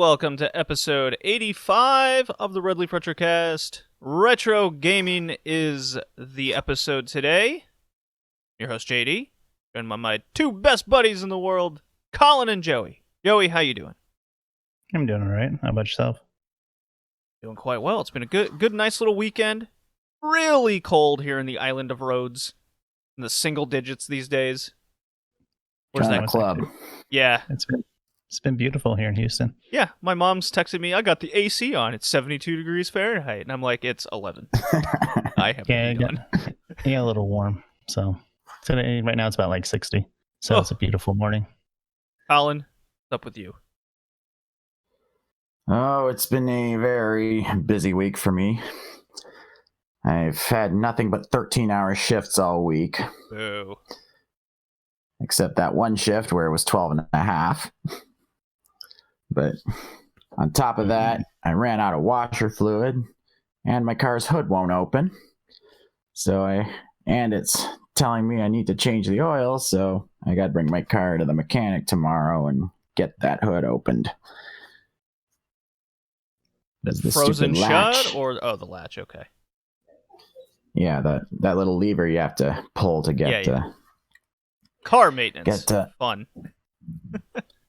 welcome to episode 85 of the Red Leaf Retrocast. Retro Gaming is the episode today. Your host, JD, joined by my two best buddies in the world, Colin and Joey. Joey, how you doing? I'm doing all right. How about yourself? Doing quite well. It's been a good, nice little weekend. Really cold here in the island of Rhodes. In the single digits these days. Where's that club? Yeah. It's been beautiful here in Houston. Yeah, my mom's texted me, I got the AC on. It's 72 degrees Fahrenheit. And I'm like, it's 11. I have it on. Yeah, a little warm. So today, right now it's about like 60. So It's a beautiful morning. Colin, what's up with you? Oh, it's been a very busy week for me. I've had nothing but 13-hour shifts all week. Boo. Except that one shift where it was 12 and a half. But on top of that, I ran out of washer fluid, and my car's hood won't open. And it's telling me I need to change the oil, so I got to bring my car to the mechanic tomorrow and get that hood opened. The frozen shut or the latch? Okay. Yeah, that little lever you have to pull to get car maintenance. Fun.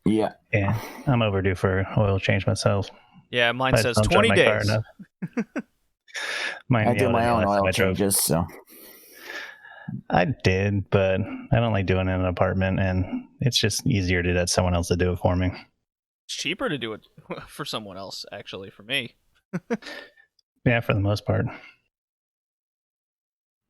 Yeah, I'm overdue for an oil change myself. Yeah, mine says 20 days. I do my own oil changes, so. I did, but I don't like doing it in an apartment, and it's just easier to get someone else to do it for me. It's cheaper to do it for someone else, actually, for me. Yeah, for the most part.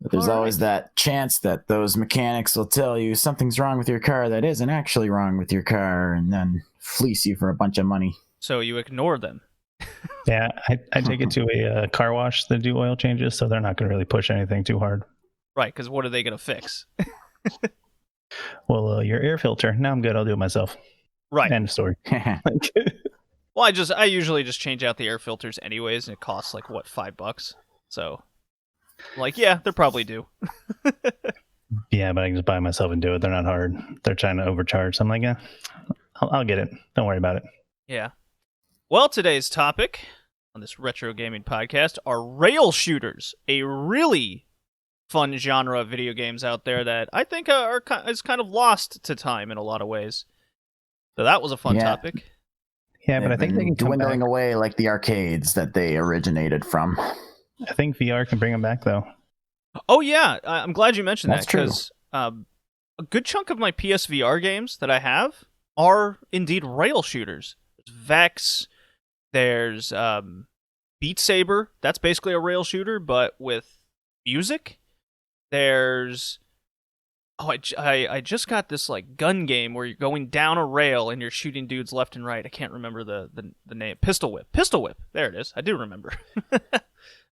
But there's always that chance that those mechanics will tell you something's wrong with your car that isn't actually wrong with your car, and then fleece you for a bunch of money. So you ignore them. Yeah, I take it to a car wash that do oil changes, so they're not going to really push anything too hard. Right, because what are they going to fix? Well, your air filter. Now I'm good. I'll do it myself. Right. End of story. Well, I usually just change out the air filters anyways, and it costs like, $5? So... Like, yeah, they're probably due. Yeah, but I can just buy it myself and do it. They're not hard. They're trying to overcharge. So I'm like, yeah, I'll get it. Don't worry about it. Yeah. Well, today's topic on this retro gaming podcast are rail shooters, a really fun genre of video games out there that I think is kind of lost to time in a lot of ways. So that was a fun topic. Yeah, but I think they can dwindling away like the arcades that they originated from. I think VR can bring them back, though. Oh, yeah. I'm glad you mentioned that, because a good chunk of my PSVR games that I have are indeed rail shooters. There's Vex, there's Beat Saber. That's basically a rail shooter, but with music. There's... Oh, I just got this like gun game where you're going down a rail and you're shooting dudes left and right. I can't remember the name. Pistol Whip. Pistol Whip. There it is. I do remember.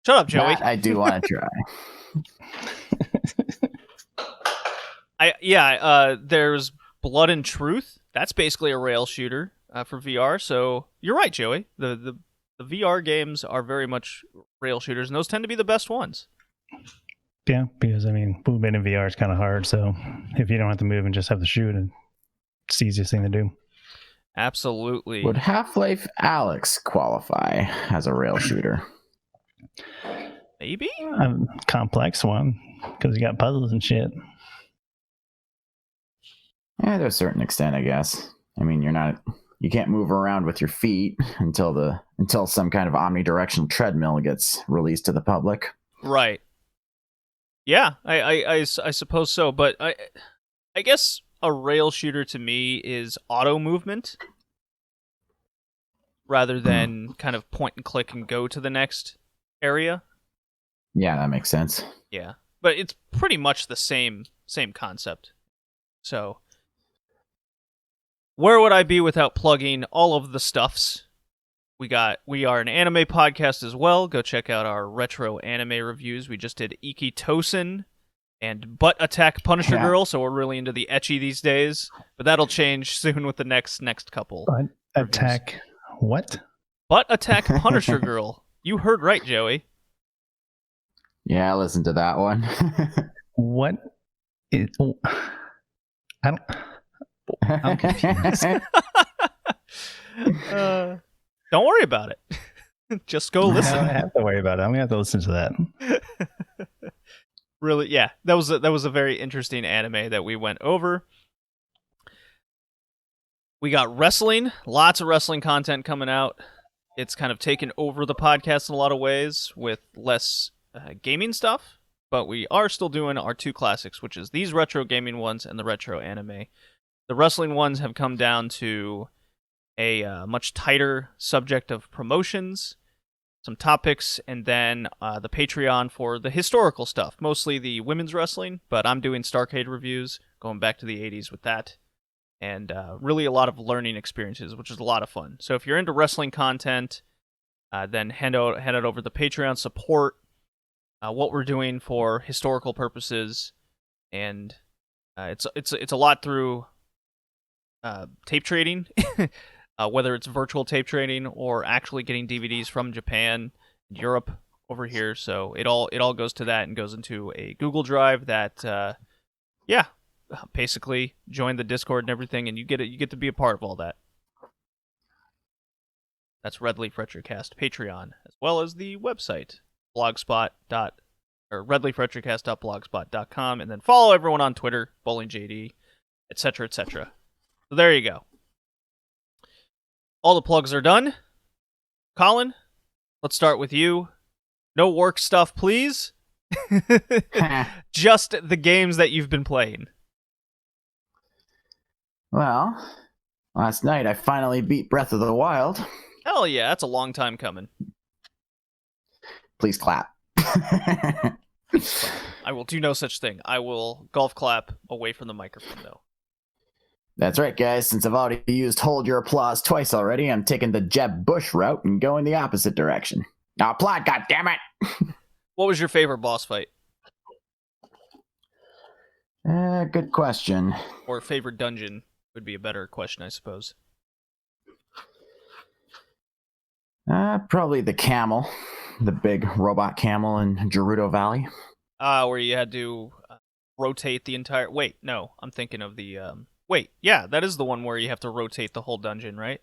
Shut up, Joey. That I do want to try. There's Blood and Truth. That's basically a rail shooter for VR. So you're right, Joey. The VR games are very much rail shooters, and those tend to be the best ones. Yeah, because movement in VR is kind of hard. So if you don't have to move and just have to shoot, it's the easiest thing to do. Absolutely. Would Half-Life Alyx qualify as a rail shooter? Maybe? Complex one, because you got puzzles and shit. Yeah, to a certain extent, I guess. You can't move around with your feet until some kind of omnidirectional treadmill gets released to the public. Right. Yeah, I suppose so, but I guess a rail shooter to me is auto movement rather than kind of point and click and go to the next area. Yeah, that makes sense. Yeah, but it's pretty much the same concept. So, where would I be without plugging all of the stuffs? We are an anime podcast as well. Go check out our retro anime reviews. We just did Iki Tosen and Butt Attack Punisher Girl, so we're really into the ecchi these days. But that'll change soon with the next couple. Butt Attack what? Butt Attack Punisher Girl. You heard right, Joey. Yeah, I listened to that one. What is... I'm confused. Don't worry about it. Just go I listen. have to worry about it. I'm gonna have to listen to that. Really, yeah, that was a very interesting anime that we went over. We got wrestling, lots of wrestling content coming out. It's kind of taken over the podcast in a lot of ways with less gaming stuff, but we are still doing our two classics, which is these retro gaming ones and the retro anime. The wrestling ones have come down to a much tighter subject of promotions, some topics, and then the Patreon for the historical stuff, mostly the women's wrestling, but I'm doing Starcade reviews, going back to the 80s with that, and really a lot of learning experiences, which is a lot of fun. So if you're into wrestling content, then head it over to the Patreon, support what we're doing for historical purposes, and it's a lot through tape trading, whether it's virtual tape trading or actually getting DVDs from Japan, Europe over here. So it all goes to that and goes into a Google Drive that, basically join the Discord and everything, and you get to be a part of all that. That's Red Leaf Retrocast Patreon, as well as the website redleafretrocast.blogspot.com, and then follow everyone on Twitter, BowlingJD, etc., etc. So there you go. All the plugs are done. Colin, let's start with you. No work stuff, please. Just the games that you've been playing. Well, last night I finally beat Breath of the Wild. Hell yeah, that's a long time coming. Please clap. I will do no such thing. I will golf clap away from the microphone, though. That's right, guys. Since I've already used Hold Your Applause twice already, I'm taking the Jeb Bush route and going the opposite direction. Now applaud, goddammit! What was your favorite boss fight? Good question. Or favorite dungeon would be a better question, I suppose. Probably the camel. The big robot camel in Gerudo Valley. Where you had to rotate the entire... Wait, no. I'm thinking of the... Wait, yeah, that is the one where you have to rotate the whole dungeon, right?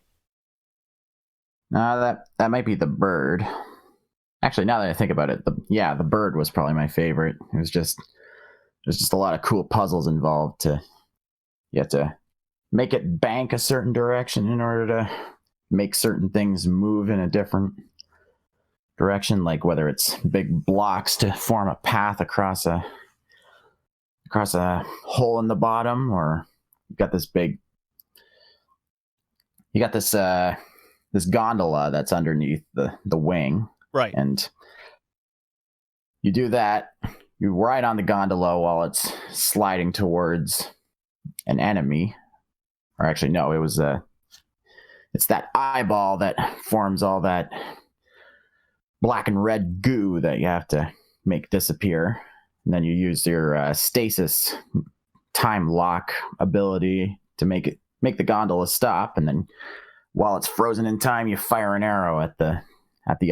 That might be the bird. Actually, now that I think about it, the bird was probably my favorite. There's just a lot of cool puzzles involved. You have to make it bank a certain direction in order to make certain things move in a different direction, like whether it's big blocks to form a path across a hole in the bottom, or you got this gondola that's underneath the wing, right? And you do that. You ride on the gondola while it's sliding towards an enemy, or actually, no, it's that eyeball that forms all that black and red goo that you have to make disappear. And then you use your stasis time lock ability to make the gondola stop. And then while it's frozen in time, you fire an arrow at the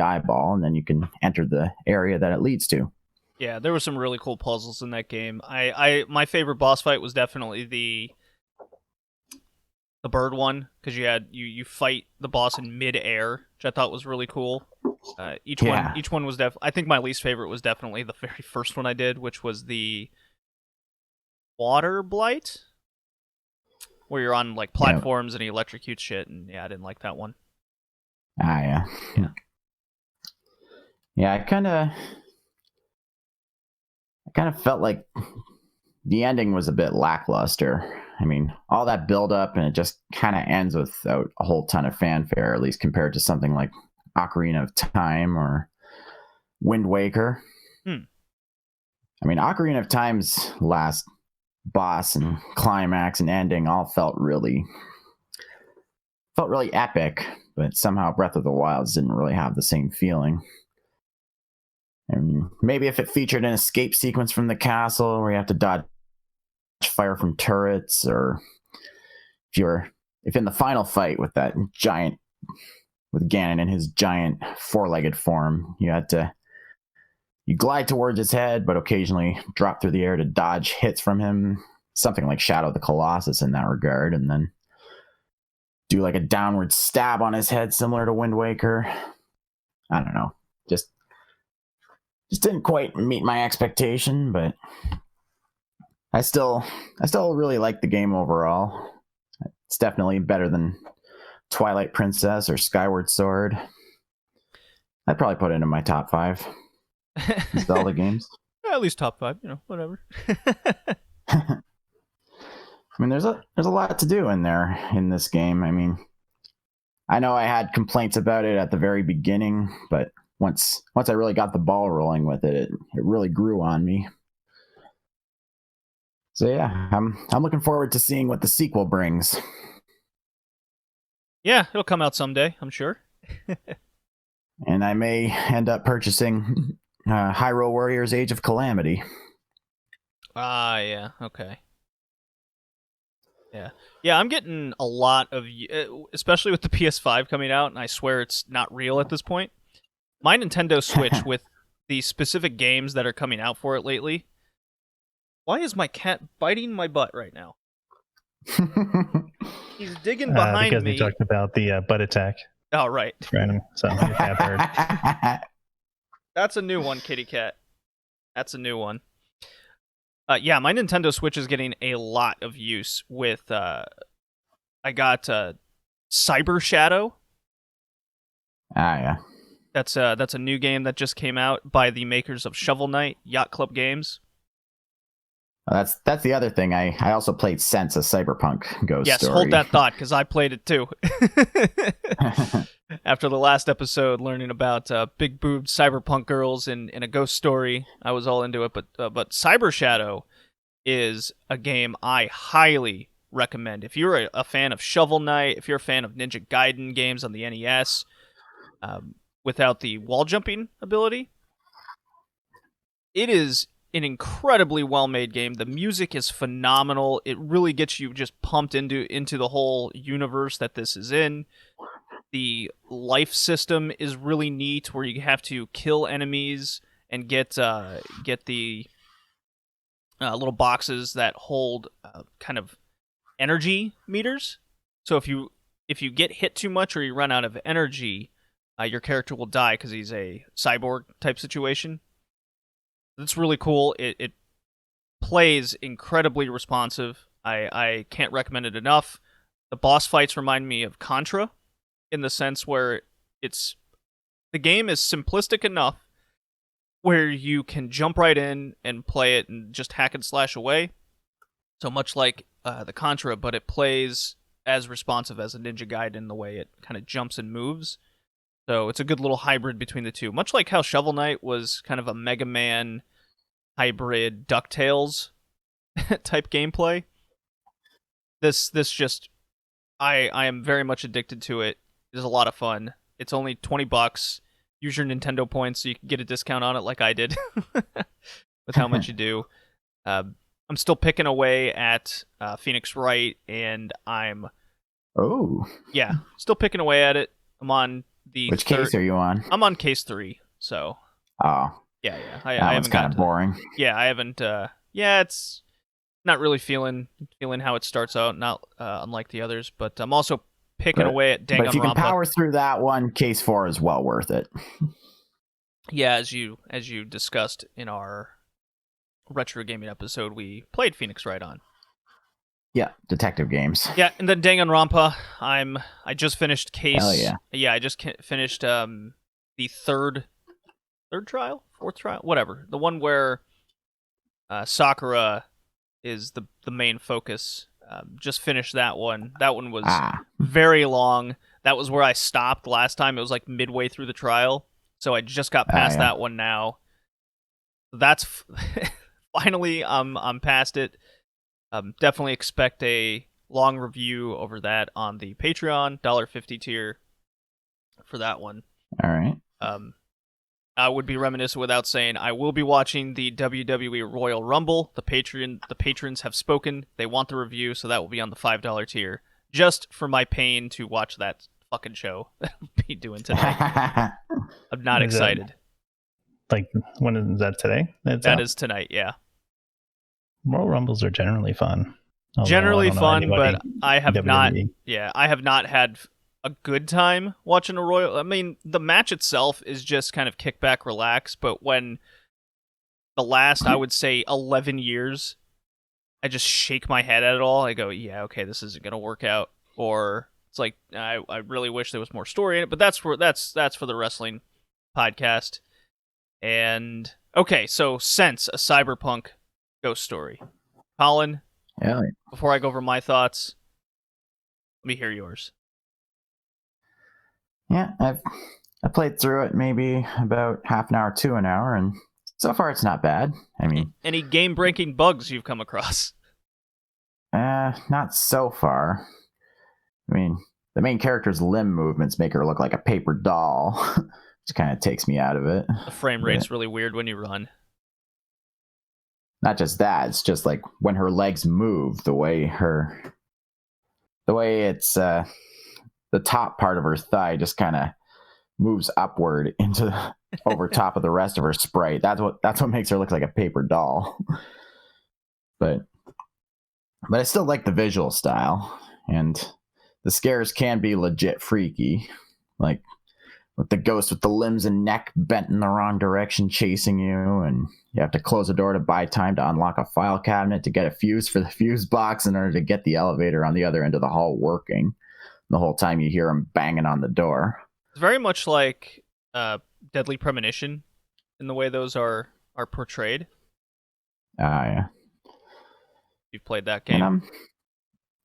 eyeball, and then you can enter the area that it leads to. Yeah, there were some really cool puzzles in that game. My favorite boss fight was definitely the bird one, because you fight the boss in mid-air, which I thought was really cool. Each one was I think my least favorite was definitely the very first one I did, which was the water blight, where you're on like platforms and he electrocutes shit, and I didn't like that one. Yeah. I kind of felt like the ending was a bit lackluster. I mean, all that build up and it just kind of ends without a whole ton of fanfare, at least compared to something like Ocarina of Time or Wind Waker. I mean, Ocarina of Time's last boss and climax and ending all felt really epic, but somehow Breath of the Wild didn't really have the same feeling. I mean, maybe if it featured an escape sequence from the castle where you have to dodge fire from turrets, or if in the final fight with Ganon in his giant four-legged form, you glide towards his head, but occasionally drop through the air to dodge hits from him, something like Shadow of the Colossus in that regard, and then do like a downward stab on his head, similar to Wind Waker. I don't know. Just didn't quite meet my expectation, but I still really like the game overall. It's definitely better than Twilight Princess or Skyward Sword. I'd probably put it in my top 5 Zelda games. At least top 5, whatever. I mean, there's a lot to do in there in this game. I mean, I know I had complaints about it at the very beginning, but once I really got the ball rolling with it, it really grew on me. So yeah, I'm looking forward to seeing what the sequel brings. Yeah, it'll come out someday, I'm sure. And I may end up purchasing Hyrule Warriors Age of Calamity. Ah, yeah, okay. Yeah, I'm getting a lot of, especially with the PS5 coming out, and I swear it's not real at this point. My Nintendo Switch, with the specific games that are coming out for it lately. Why is my cat biting my butt right now? He's digging behind because me. we talked about the butt attack. Oh, right. Random. So your cat heard. That's a new one, kitty cat. That's a new one. Yeah, my Nintendo Switch is getting a lot of use with, I got Cyber Shadow. Ah, yeah. That's a new game that just came out by the makers of Shovel Knight, Yacht Club Games. That's the other thing. I also played Sense, a Cyberpunk ghost yes, story. hold that thought, because I played it too. After the last episode, learning about big-boobed cyberpunk girls in a ghost story, I was all into it. But Cyber Shadow is a game I highly recommend. If you're a fan of Shovel Knight, if you're a fan of Ninja Gaiden games on the NES, without the wall jumping ability, it is an incredibly well-made game. The music is phenomenal. It really gets you just pumped into the whole universe that this is in. The life system is really neat, where you have to kill enemies and get the little boxes that hold kind of energy meters. So if you get hit too much or you run out of energy, your character will die because he's a cyborg type situation. It's really cool. It plays incredibly responsive. I can't recommend it enough. The boss fights remind me of Contra, in the sense where the game is simplistic enough where you can jump right in and play it and just hack and slash away. So much like the Contra, but it plays as responsive as a Ninja Gaiden in the way it kind of jumps and moves. So it's a good little hybrid between the two. Much like how Shovel Knight was kind of a Mega Man hybrid DuckTales type gameplay. This just I am very much addicted to it. It is a lot of fun. It's only $20. Use your Nintendo points so you can get a discount on it like I did with how much you do. I'm still picking away at Phoenix Wright, and I'm still picking away at it. I'm on the Which case are you on? I'm on case 3, so yeah. I haven't kind of boring. Yeah, I haven't. It's not really feeling how it starts out. Not unlike the others, but I'm also picking away at Danganronpa. But if you can power through that one, case 4 is well worth it. Yeah, as you discussed in our retro gaming episode, we played Phoenix Wright on. Yeah, detective games. Yeah, and then Danganronpa. I just finished case. Hell yeah. Yeah, I just finished the third trial, fourth trial, whatever. The one where Sakura is the main focus. Just finished that one. That one was very long. That was where I stopped last time. It was like midway through the trial, so I just got past that one now. That's finally I'm past it. Definitely expect a long review over that on the Patreon $1.50 tier for that one. All right. I would be reminiscent without saying I will be watching the WWE Royal Rumble. The patrons have spoken. They want the review, so that will be on the $5 tier. Just for my pain to watch that fucking show that I'll be doing tonight. I'm not excited. When is that today? That is tonight, yeah. Royal Rumbles are generally fun. Although I Generally don't know fun, anybody but I in have not. WWE. Yeah, I have not had a good time watching a Royal. I mean, the match itself is just kind of kick back, relax. But when the last, I would say, 11 years, I just shake my head at it all. I go, yeah, okay, this isn't gonna work out. Or it's like I really wish there was more story in it. But that's for the wrestling podcast. And okay, so Sense, a cyberpunk ghost story. Colin, Yeah, before I go over my thoughts, let me hear yours. yeah. I played through it maybe about half an hour to an hour, and so far it's not bad. I mean, Any game-breaking bugs you've come across? not so far. I mean, the main character's limb movements make her look like a paper doll, which kind of takes me out of it. The frame rate's really weird when you run. Not just that, it's just like when her legs move, the way it's the top part of her thigh just kind of moves upward into over top of the rest of her sprite. That's what makes her look like a paper doll. But I still like the visual style, and the scares can be legit freaky, like with the ghost with the limbs and neck bent in the wrong direction chasing you, and you have to close the door to buy time to unlock a file cabinet to get a fuse for the fuse box in order to get the elevator on the other end of the hall working. The whole time you hear him banging on the door. It's very much like Deadly Premonition in the way those are portrayed. Yeah. You've played that game? And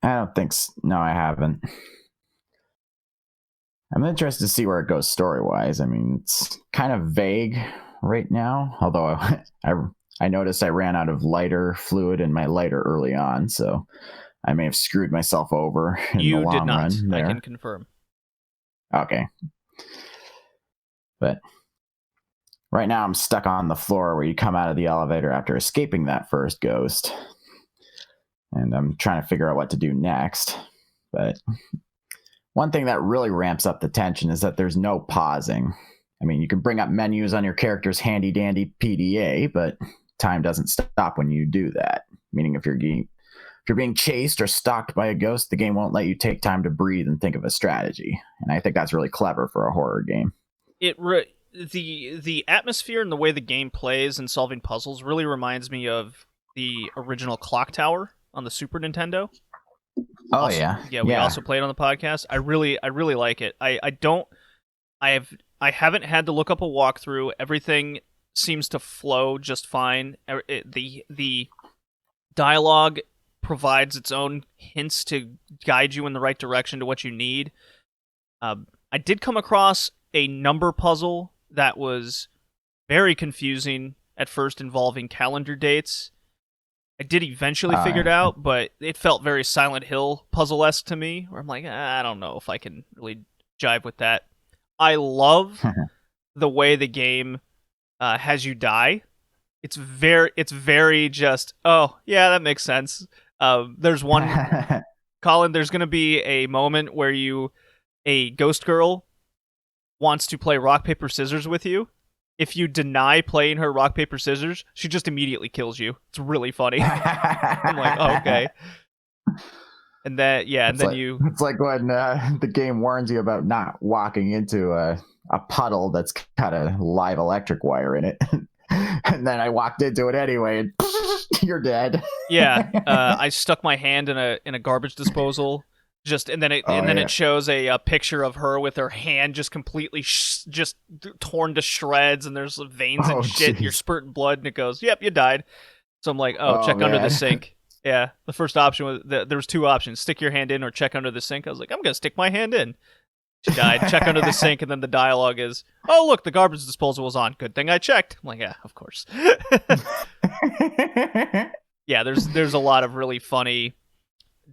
I don't think so. No, I haven't. I'm interested to see where it goes story-wise. I mean, it's kind of vague right now, although I noticed I ran out of lighter fluid in my lighter early on, so I may have screwed myself over in the long run. You did not. There. I can confirm. Okay. But right now I'm stuck on the floor where you come out of the elevator after escaping that first ghost. And I'm trying to figure out what to do next. But one thing that really ramps up the tension is that there's no pausing. I mean, you can bring up menus on your character's handy-dandy PDA, but time doesn't stop when you do that. Meaning if you're being chased or stalked by a ghost, the game won't let you take time to breathe and think of a strategy. And I think that's really clever for a horror game. The atmosphere and the way the game plays and solving puzzles really reminds me of the original Clock Tower on the Super Nintendo. Oh, also, yeah. We also played on the podcast. I really like it. I haven't had to look up a walkthrough. Everything seems to flow just fine. The dialogue provides its own hints to guide you in the right direction to what you need. I did come across a number puzzle that was very confusing at first, involving calendar dates. I did eventually figure it out, but it felt very Silent Hill puzzle-esque to me, where I'm like, I don't know if I can really jive with that. I love the way the game has you die. It's very just, oh, yeah, that makes sense. There's one, Colin, there's going to be a moment where a ghost girl wants to play rock, paper, scissors with you. If you deny playing her rock, paper, scissors, she just immediately kills you. It's really funny. I'm like, oh, okay. And then, it's like when the game warns you about not walking into a puddle that's got a live electric wire in it. And then I walked into it anyway, and you're dead. Yeah, I stuck my hand in a garbage disposal. And then it shows a picture of her with her hand just completely just torn to shreds, and there's veins and shit. And you're spurting blood, and it goes, "Yep, you died." So I'm like, check under the sink. Yeah, the first option was there was two options: stick your hand in or check under the sink. I was like, I'm gonna stick my hand in. She died. Check under the sink, and then the dialogue is, "Oh, look, the garbage disposal was on. Good thing I checked." I'm like, yeah, of course. Yeah, there's a lot of really funny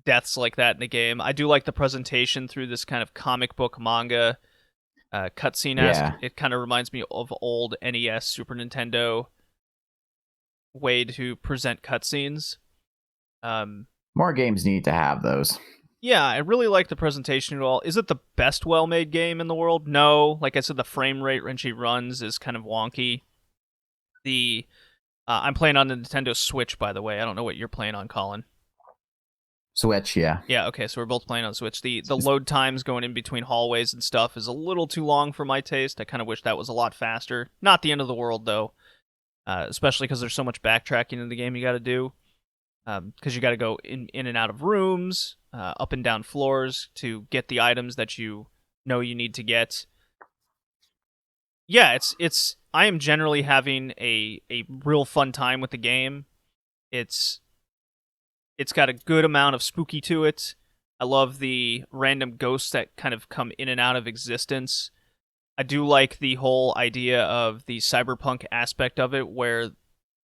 deaths like that in the game. I do like the presentation through this kind of comic book manga cutscene-esque. Yeah. It kind of reminds me of old NES, Super Nintendo way to present cutscenes. More games need to have those. Yeah, I really like the presentation at all. Is it the best well-made game in the world? No. Like I said, the frame rate when she runs is kind of wonky. I'm playing on the Nintendo Switch, by the way. I don't know what you're playing on, Colin. Switch, yeah. Yeah, okay, so we're both playing on Switch. The load times going in between hallways and stuff is a little too long for my taste. I kind of wish that was a lot faster. Not the end of the world, though, especially because there's so much backtracking in the game you got to do. Because you got to go in and out of rooms, up and down floors to get the items that you know you need to get. Yeah, it's. I am generally having a real fun time with the game. It's got a good amount of spooky to it. I love the random ghosts that kind of come in and out of existence. I do like the whole idea of the cyberpunk aspect of it, where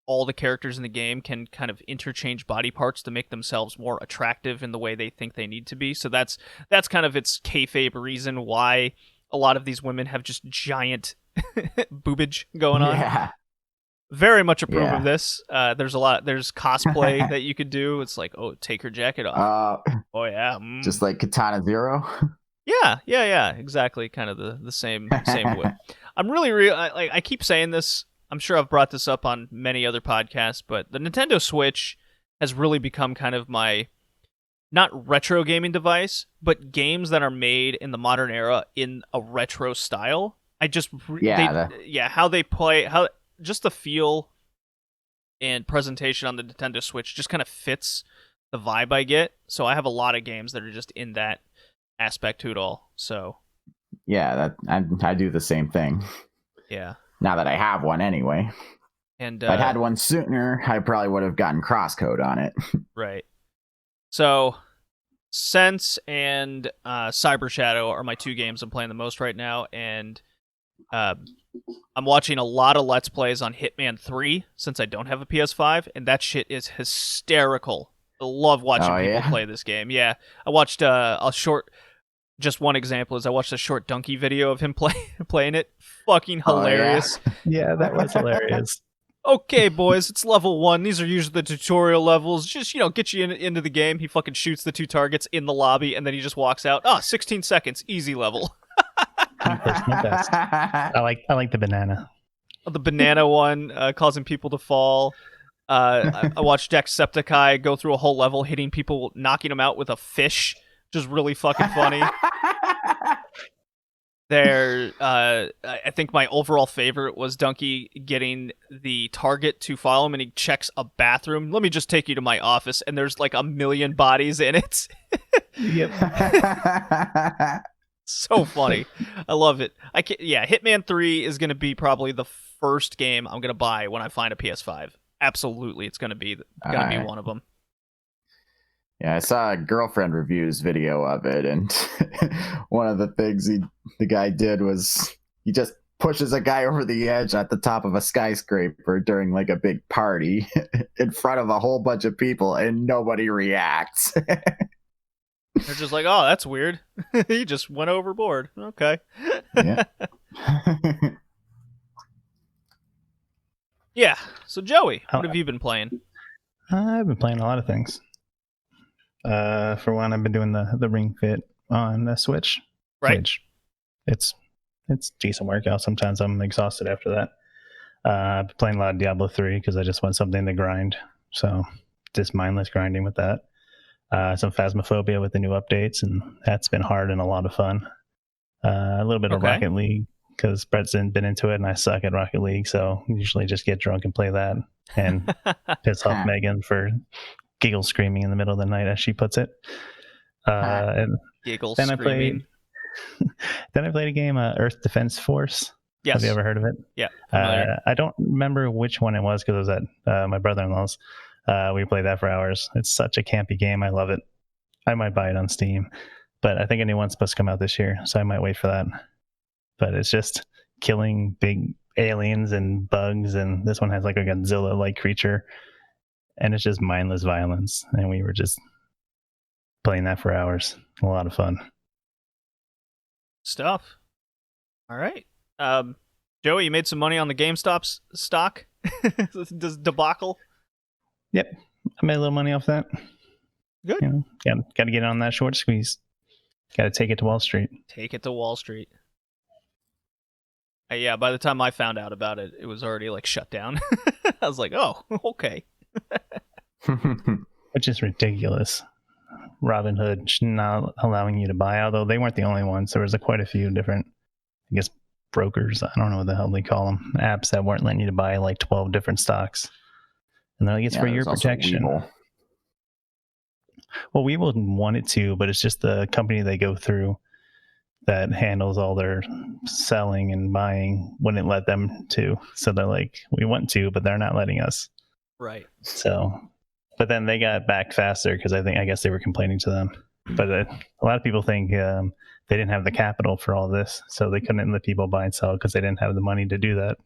all the characters in the game can kind of interchange body parts to make themselves more attractive in the way they think they need to be. So that's kind of its kayfabe reason why a lot of these women have just giant boobage going on. Yeah. Very much approve of this. There's cosplay that you could do. It's like, oh, take her jacket off. Oh yeah, just like Katana Zero. Yeah, exactly. Kind of the same way. I'm really I keep saying this. I'm sure I've brought this up on many other podcasts, but the Nintendo Switch has really become kind of my not retro gaming device, but games that are made in the modern era in a retro style. I just how they play, how just the feel and presentation on the Nintendo Switch just kind of fits the vibe I get. So I have a lot of games that are just in that aspect to it all. So yeah, I do the same thing. Yeah. Now that I have one anyway. And if I'd had one sooner, I probably would have gotten crosscode on it. Right. So Sense and Cyber Shadow are my two games I'm playing the most right now, and I'm watching a lot of Let's Plays on Hitman 3 since I don't have a PS5, and that shit is hysterical. I love watching people play this game. Yeah, I watched a short. Just one example is I watched a short donkey video of him playing it. Fucking hilarious. Yeah, that was hilarious. Okay, boys, it's level 1. These are usually the tutorial levels. Just, get you into the game. He fucking shoots the 2 targets in the lobby, and then he just walks out. 16 seconds. Easy level. Personal best. I like the banana. The banana one, causing people to fall. I watched Jacksepticeye go through a whole level, hitting people, knocking them out with a fish. Just really fucking funny. I think my overall favorite was Donkey getting the target to follow him, and he checks a bathroom. Let me just take you to my office, and there's like 1 million bodies in it. Yep. So funny. I love it. Hitman 3 is going to be probably the first game I'm going to buy when I find a PS5. Absolutely, it's going to be one of them. Yeah, I saw a girlfriend reviews video of it, and one of the things the guy did was he just pushes a guy over the edge at the top of a skyscraper during like a big party in front of a whole bunch of people, and nobody reacts. They're just like, oh, that's weird. He just went overboard. Okay. Yeah. Yeah. So, Joey, what have you been playing? I've been playing a lot of things. For one, I've been doing the Ring Fit on the Switch. Right. Which it's decent workout. Sometimes I'm exhausted after that. I've been playing a lot of Diablo 3 because I just want something to grind. So just mindless grinding with that. Some Phasmophobia with the new updates, and that's been hard and a lot of fun. A little bit of Rocket League because Brett's been into it, and I suck at Rocket League, so usually just get drunk and play that and piss off Megan for giggle screaming in the middle of the night, as she puts it. And giggle then screaming. Then I played a game, Earth Defense Force. Yes. Have you ever heard of it? Yeah. I don't remember which one it was because it was at my brother-in-law's. We played that for hours. It's such a campy game. I love it. I might buy it on Steam, but I think a new one's supposed to come out this year, so I might wait for that. But it's just killing big aliens and bugs, and this one has like a Godzilla-like creature, and it's just mindless violence. And we were just playing that for hours. A lot of fun. Stuff. All right. Joey, you made some money on the GameStop stock? Does debacle? Yep. I made a little money off that. Good. Got to get on that short squeeze. Got to take it to Wall Street. Take it to Wall Street. Yeah, by the time I found out about it, it was already like shut down. I was like, oh, okay. Which is ridiculous. Robinhood not allowing you to buy, although they weren't the only ones. There was quite a few different, I guess, brokers. I don't know what the hell they call them. Apps that weren't letting you to buy like 12 different stocks. And they're like, it's for your protection. Well, Webull wanted to, but it's just the company they go through that handles all their selling and buying wouldn't let them to. So they're like, we want to, but they're not letting us. Right. So, but then they got back faster because I guess they were complaining to them. But a lot of people think they didn't have the capital for all this, so they couldn't let people buy and sell because they didn't have the money to do that.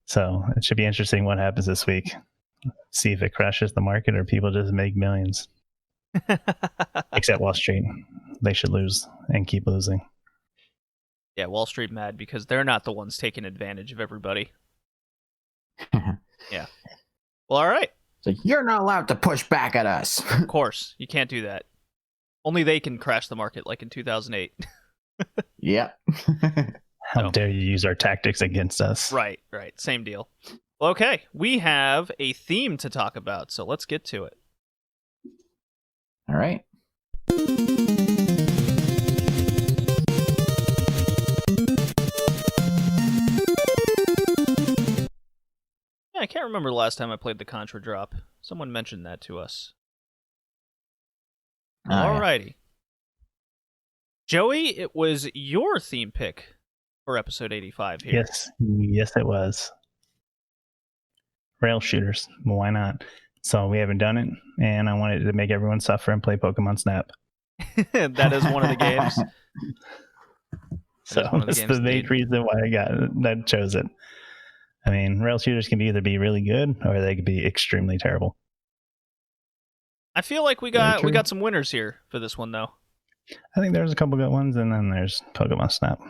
So it should be interesting what happens this week. See if it crashes the market or people just make millions. Except Wall Street. They should lose and keep losing. Yeah, Wall Street mad because they're not the ones taking advantage of everybody. Yeah. Well, all right. So you're not allowed to push back at us. Of course. You can't do that. Only they can crash the market like in 2008. Yep. How dare you use our tactics against us? Right. Same deal. Okay, we have a theme to talk about, so let's get to it. All right. Yeah, I can't remember the last time I played the Contra drop. Someone mentioned that to us. Alrighty. Joey, it was your theme pick for episode 85 here. Yes, it was. Rail shooters. Why not? So we haven't done it, and I wanted to make everyone suffer and play Pokemon Snap. That is one of the games. So that's the main reason why I chose it. I mean, rail shooters can either be really good or they could be extremely terrible. I feel like we got some winners here for this one, though. I think there's a couple good ones, and then there's Pokemon Snap.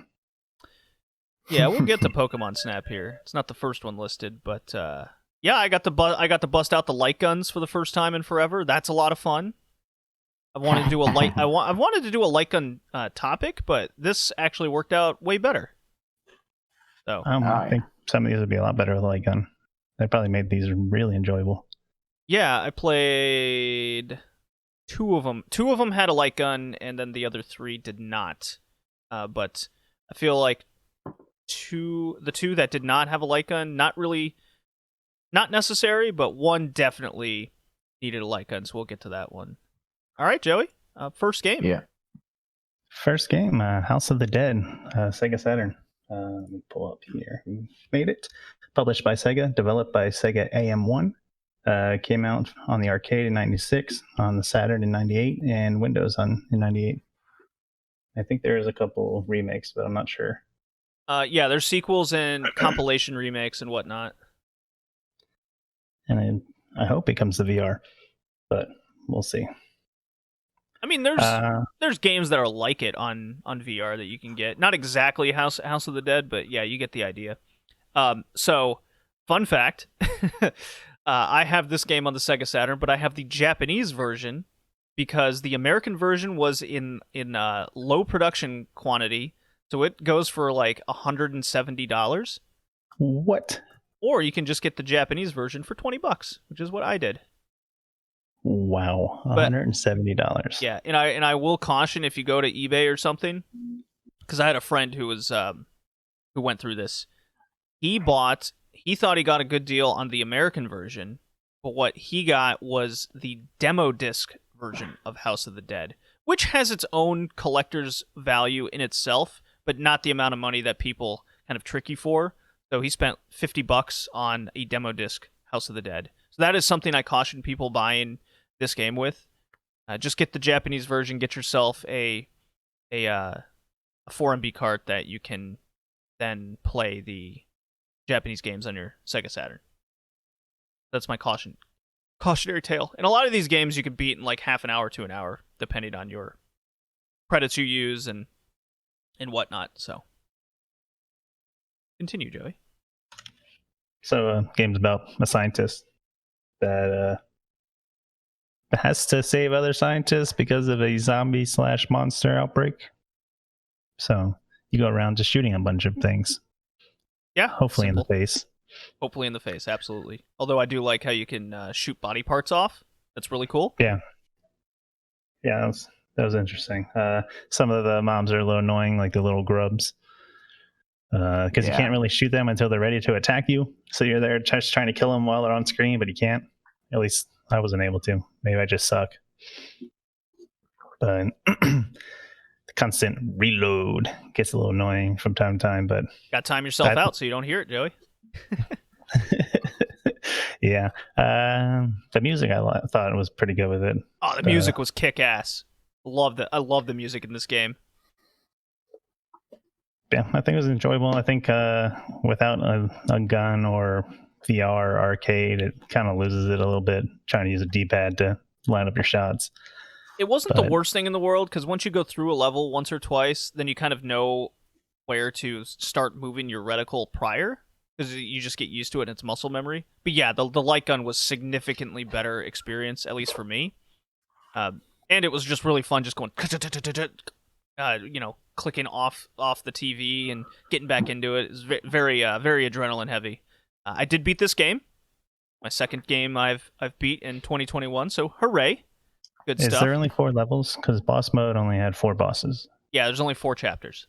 Yeah, we'll get to Pokemon Snap here. It's not the first one listed, but yeah, I got to bust out the light guns for the first time in forever. That's a lot of fun. I wanted to do a light gun topic, but this actually worked out way better. So I think some of these would be a lot better with a light gun. They probably made these really enjoyable. Yeah, I played 2 of them. 2 of them had a light gun, and then the other 3 did not. But I feel like the 2 that did not have a light gun, not necessary, but 1 definitely needed a light gun, so we'll get to that one. All right, Joey, first game. Yeah. First game, House of the Dead, Sega Saturn. Let me pull up here. Who made it? Published by Sega, developed by Sega AM1. Came out on the arcade in 96, on the Saturn in 98, and Windows in 98. I think there is a couple remakes, but I'm not sure. Yeah, there's sequels and compilation remakes and whatnot. And I hope it comes to VR, but we'll see. I mean, there's games that are like it on VR that you can get. Not exactly House of the Dead, but yeah, you get the idea. So, fun fact, I have this game on the Sega Saturn, but I have the Japanese version because the American version was in low production quantity, so it goes for like $170. What? Or you can just get the Japanese version for $20, which is what I did. Wow, $170. Yeah, and I will caution if you go to eBay or something, because I had a friend who went through this. He thought he got a good deal on the American version, but what he got was the demo disc version of House of the Dead, which has its own collector's value in itself, but not the amount of money that people kind of trick you for. So he spent $50 on a demo disc House of the Dead. So that is something I caution people buying this game with. Just get the Japanese version. Get yourself a 4MB cart that you can then play the Japanese games on your Sega Saturn. That's my cautionary tale. And a lot of these games you can beat in like half an hour to an hour, depending on your credits you use and whatnot. So continue, Joey. So game's about a scientist that has to save other scientists because of a zombie/monster outbreak. So you go around just shooting a bunch of things. Yeah. Hopefully simple. In the face. Hopefully in the face, absolutely. Although I do like how you can shoot body parts off. That's really cool. Yeah. Yeah, that was interesting. Some of the mobs are a little annoying, like the little grubs, because you can't really shoot them until they're ready to attack you. So you're there just trying to kill them while they're on screen, but you can't. At least I wasn't able to. Maybe I just suck. But the constant reload gets a little annoying from time to time. But got to time yourself out so you don't hear it, Joey. Yeah, the music I thought was pretty good with it. Oh, the music was kick-ass. I love the music in this game. Yeah, I think it was enjoyable. I think without a gun or VR arcade, it kind of loses it a little bit, trying to use a D-pad to line up your shots. It wasn't the worst thing in the world, because once you go through a level once or twice, then you kind of know where to start moving your reticle prior, because you just get used to it and it's muscle memory. But yeah, the light gun was significantly better experience, at least for me. And it was just really fun just going, clicking off the TV and getting back into it. It's very adrenaline heavy. I did beat this game. My second game I've beat in 2021, so hooray. Good stuff. Is there only 4 levels? Because boss mode only had 4 bosses. Yeah, there's only 4 chapters.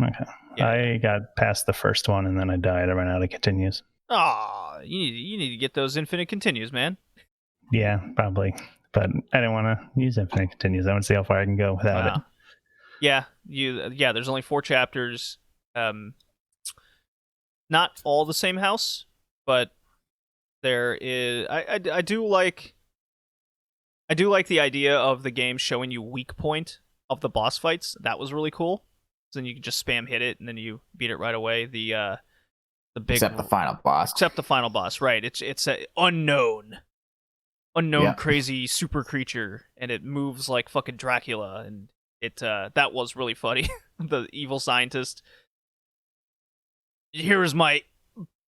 Okay. Yeah. I got past the first one and then I died. I ran out of continues. Aw, you need to get those infinite continues, man. Yeah, probably. But I didn't want to use infinite continues. I want to see how far I can go without it. Yeah, there's only 4 chapters. Not all the same house, but there is. I do like the idea of the game showing you weak point of the boss fights. That was really cool. So then you can just spam hit it and then you beat it right away. The big except the final boss. Except the final boss, right? It's a unknown crazy super creature, and it moves like fucking Dracula, and it that was really funny. The evil scientist. Here is my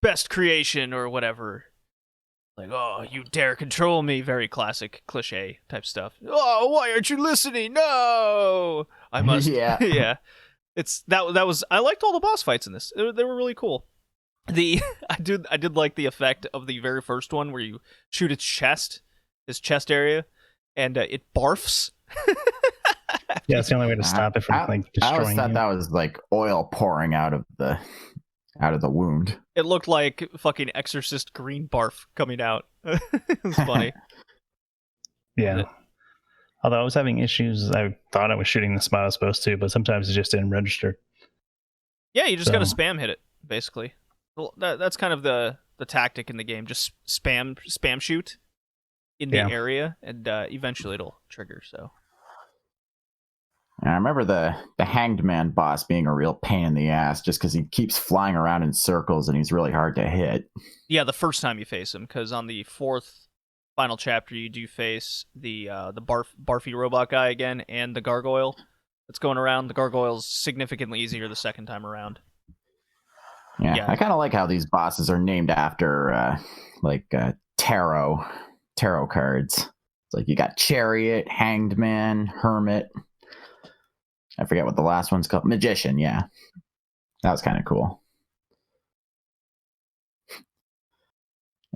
best creation or whatever. Like, oh, you dare control me. Very classic cliche type stuff. Oh, why aren't you listening? No, I must. Yeah. Yeah. It's that was. I liked all the boss fights in this. They were really cool. I did like the effect of the very first one where you shoot its chest area, and it barfs. Yeah, it's the only way to stop it from destroying I always thought you. that was like oil pouring out of the wound. It looked like fucking Exorcist green barf coming out. It was funny. Yeah. Although I was having issues, I thought I was shooting the spot I was supposed to, but sometimes it just didn't register. Yeah, you just gotta spam hit it, basically. Well, that's kind of the tactic in the game. Just spam shoot in the area, and eventually it'll trigger. So. And I remember the Hanged Man boss being a real pain in the ass, just because he keeps flying around in circles and he's really hard to hit. Yeah, the first time you face him, because on the 4th final chapter you do face the barfy robot guy again, and the gargoyle that's going around. The gargoyle's significantly easier the second time around. Yeah. I kind of like how these bosses are named after tarot cards. It's like you got Chariot, Hanged Man, Hermit. I forget what the last one's called. Magician, yeah. That was kind of cool.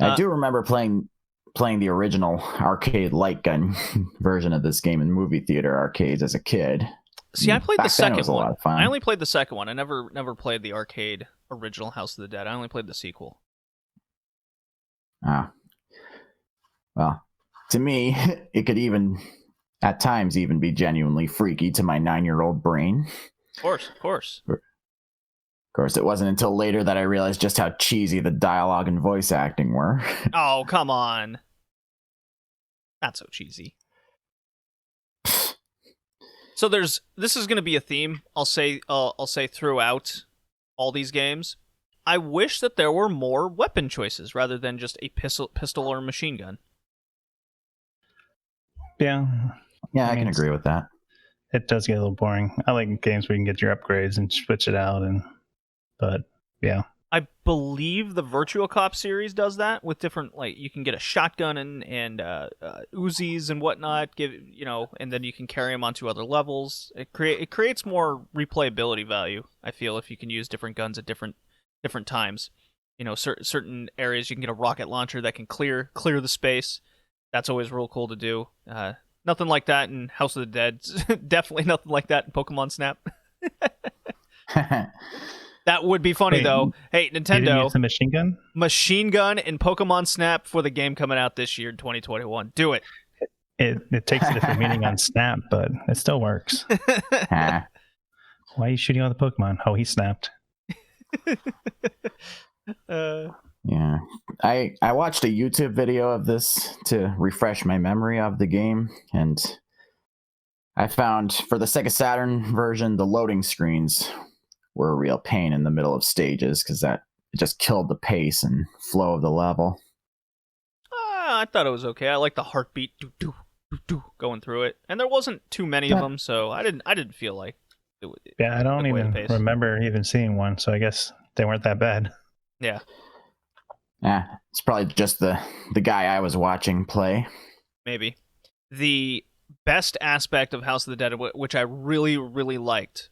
I do remember playing the original arcade light gun version of this game in movie theater arcades as a kid. See, I played the second one. A lot of fun. I only played the second one. I never played the arcade original House of the Dead. I only played the sequel. Ah. Well, to me, it could even, at times, even be genuinely freaky to my 9-year-old brain. Of course. Of course, it wasn't until later that I realized just how cheesy the dialogue and voice acting were. Oh, come on. Not so cheesy. So this is going to be a theme, I'll say throughout all these games. I wish that there were more weapon choices rather than just a pistol or machine gun. Yeah. Yeah, I can agree with that. It does get a little boring. I like games where you can get your upgrades and switch it out, but yeah. I believe the Virtua Cop series does that with different, like, you can get a shotgun and Uzis and whatnot, and then you can carry them onto other levels. It creates more replayability value, I feel, if you can use different guns at different times. Certain areas you can get a rocket launcher that can clear the space. That's always real cool to do. Nothing like that in House of the Dead. Definitely nothing like that in Pokemon Snap. That would be funny, though. Hey, You didn't Nintendo, use the machine gun? machine gun in Pokemon Snap for the game coming out this year in 2021. Do it. It takes a different meaning on Snap, but it still works. Why are you shooting all the Pokemon? Oh, he snapped. Yeah. I watched a YouTube video of this to refresh my memory of the game, and I found for the Sega Saturn version, the loading screens were a real pain in the middle of stages because it just killed the pace and flow of the level. I thought it was okay. I like the heartbeat going through it, and there wasn't too many of them, so I didn't feel like it. Yeah, I don't even remember even seeing one, so I guess they weren't that bad. Yeah. Yeah, it's probably just the guy I was watching play. Maybe. The best aspect of House of the Dead, which I really, really liked,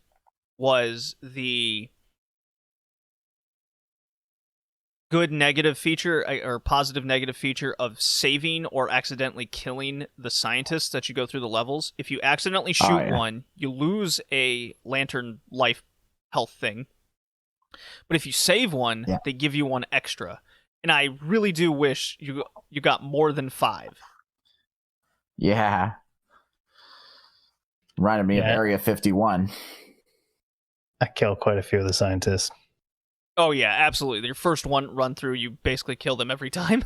was the good negative feature, or positive negative feature of saving or accidentally killing the scientists that you go through the levels. If you accidentally shoot one, you lose a lantern life health thing. But if you save one, they give you one extra. And I really do wish you got more than 5. Yeah. Reminded me of Area 51. I killed quite a few of the scientists. Oh yeah, absolutely. Your first one run through, you basically kill them every time.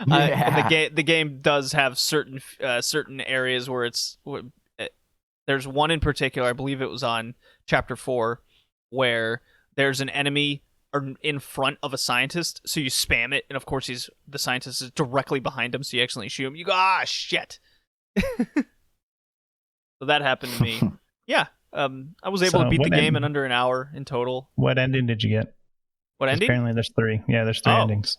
The game does have certain areas where there's one in particular, I believe it was on Chapter 4, where there's an enemy in front of a scientist, so you spam it, and of course the scientist is directly behind him, so you accidentally shoot him. You go, shit. So that happened to me. Yeah, I was able to beat the game in under an hour in total. What ending did you get? What ending? Apparently there's 3. Yeah, there's 3 endings.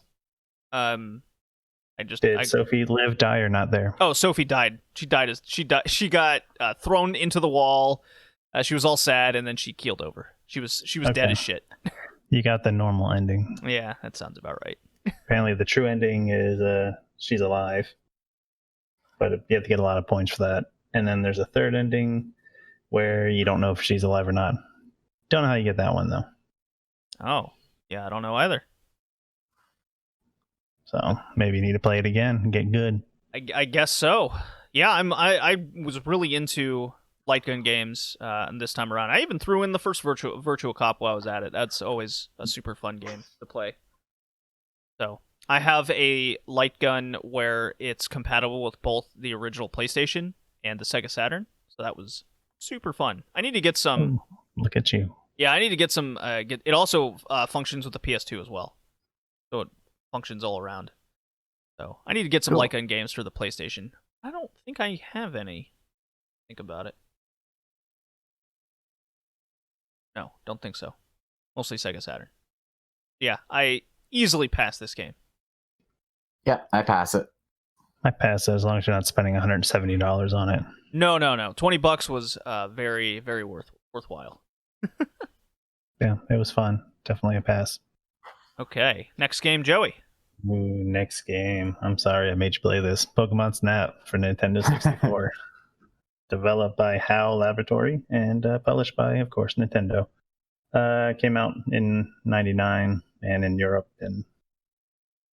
Did Sophie live, die, or not there? Oh, Sophie died. She died. She got thrown into the wall. She was all sad, and then she keeled over. She was dead as shit. You got the normal ending. Yeah, that sounds about right. Apparently the true ending is she's alive, but you have to get a lot of points for that. And then there's a third ending where you don't know if she's alive or not. Don't know how you get that one, though. Oh, yeah, I don't know either. So maybe you need to play it again and get good. I guess so. Yeah, I was really into light gun games this time around. I even threw in the first Virtual Cop while I was at it. That's always a super fun game to play. So I have a light gun where it's compatible with both the original PlayStation and the Sega Saturn. So that was super fun. I need to get some. Oh, look at you. Yeah, I need to get some. It also functions with the PS2 as well, so it functions all around. So I need to get some light gun games for the PlayStation. I don't think I have any. Think about it. No, don't think so. Mostly Sega Saturn. Yeah, I easily pass this game. Yeah, I pass it. I pass it as long as you're not spending $170 on it. No. $20 was very, very worthwhile. Yeah, it was fun. Definitely a pass. Okay, next game, Joey. Ooh, next game. I'm sorry I made you play this. Pokemon Snap for Nintendo 64. Developed by HAL Laboratory and published by, of course, Nintendo. Came out in 99 and in Europe in,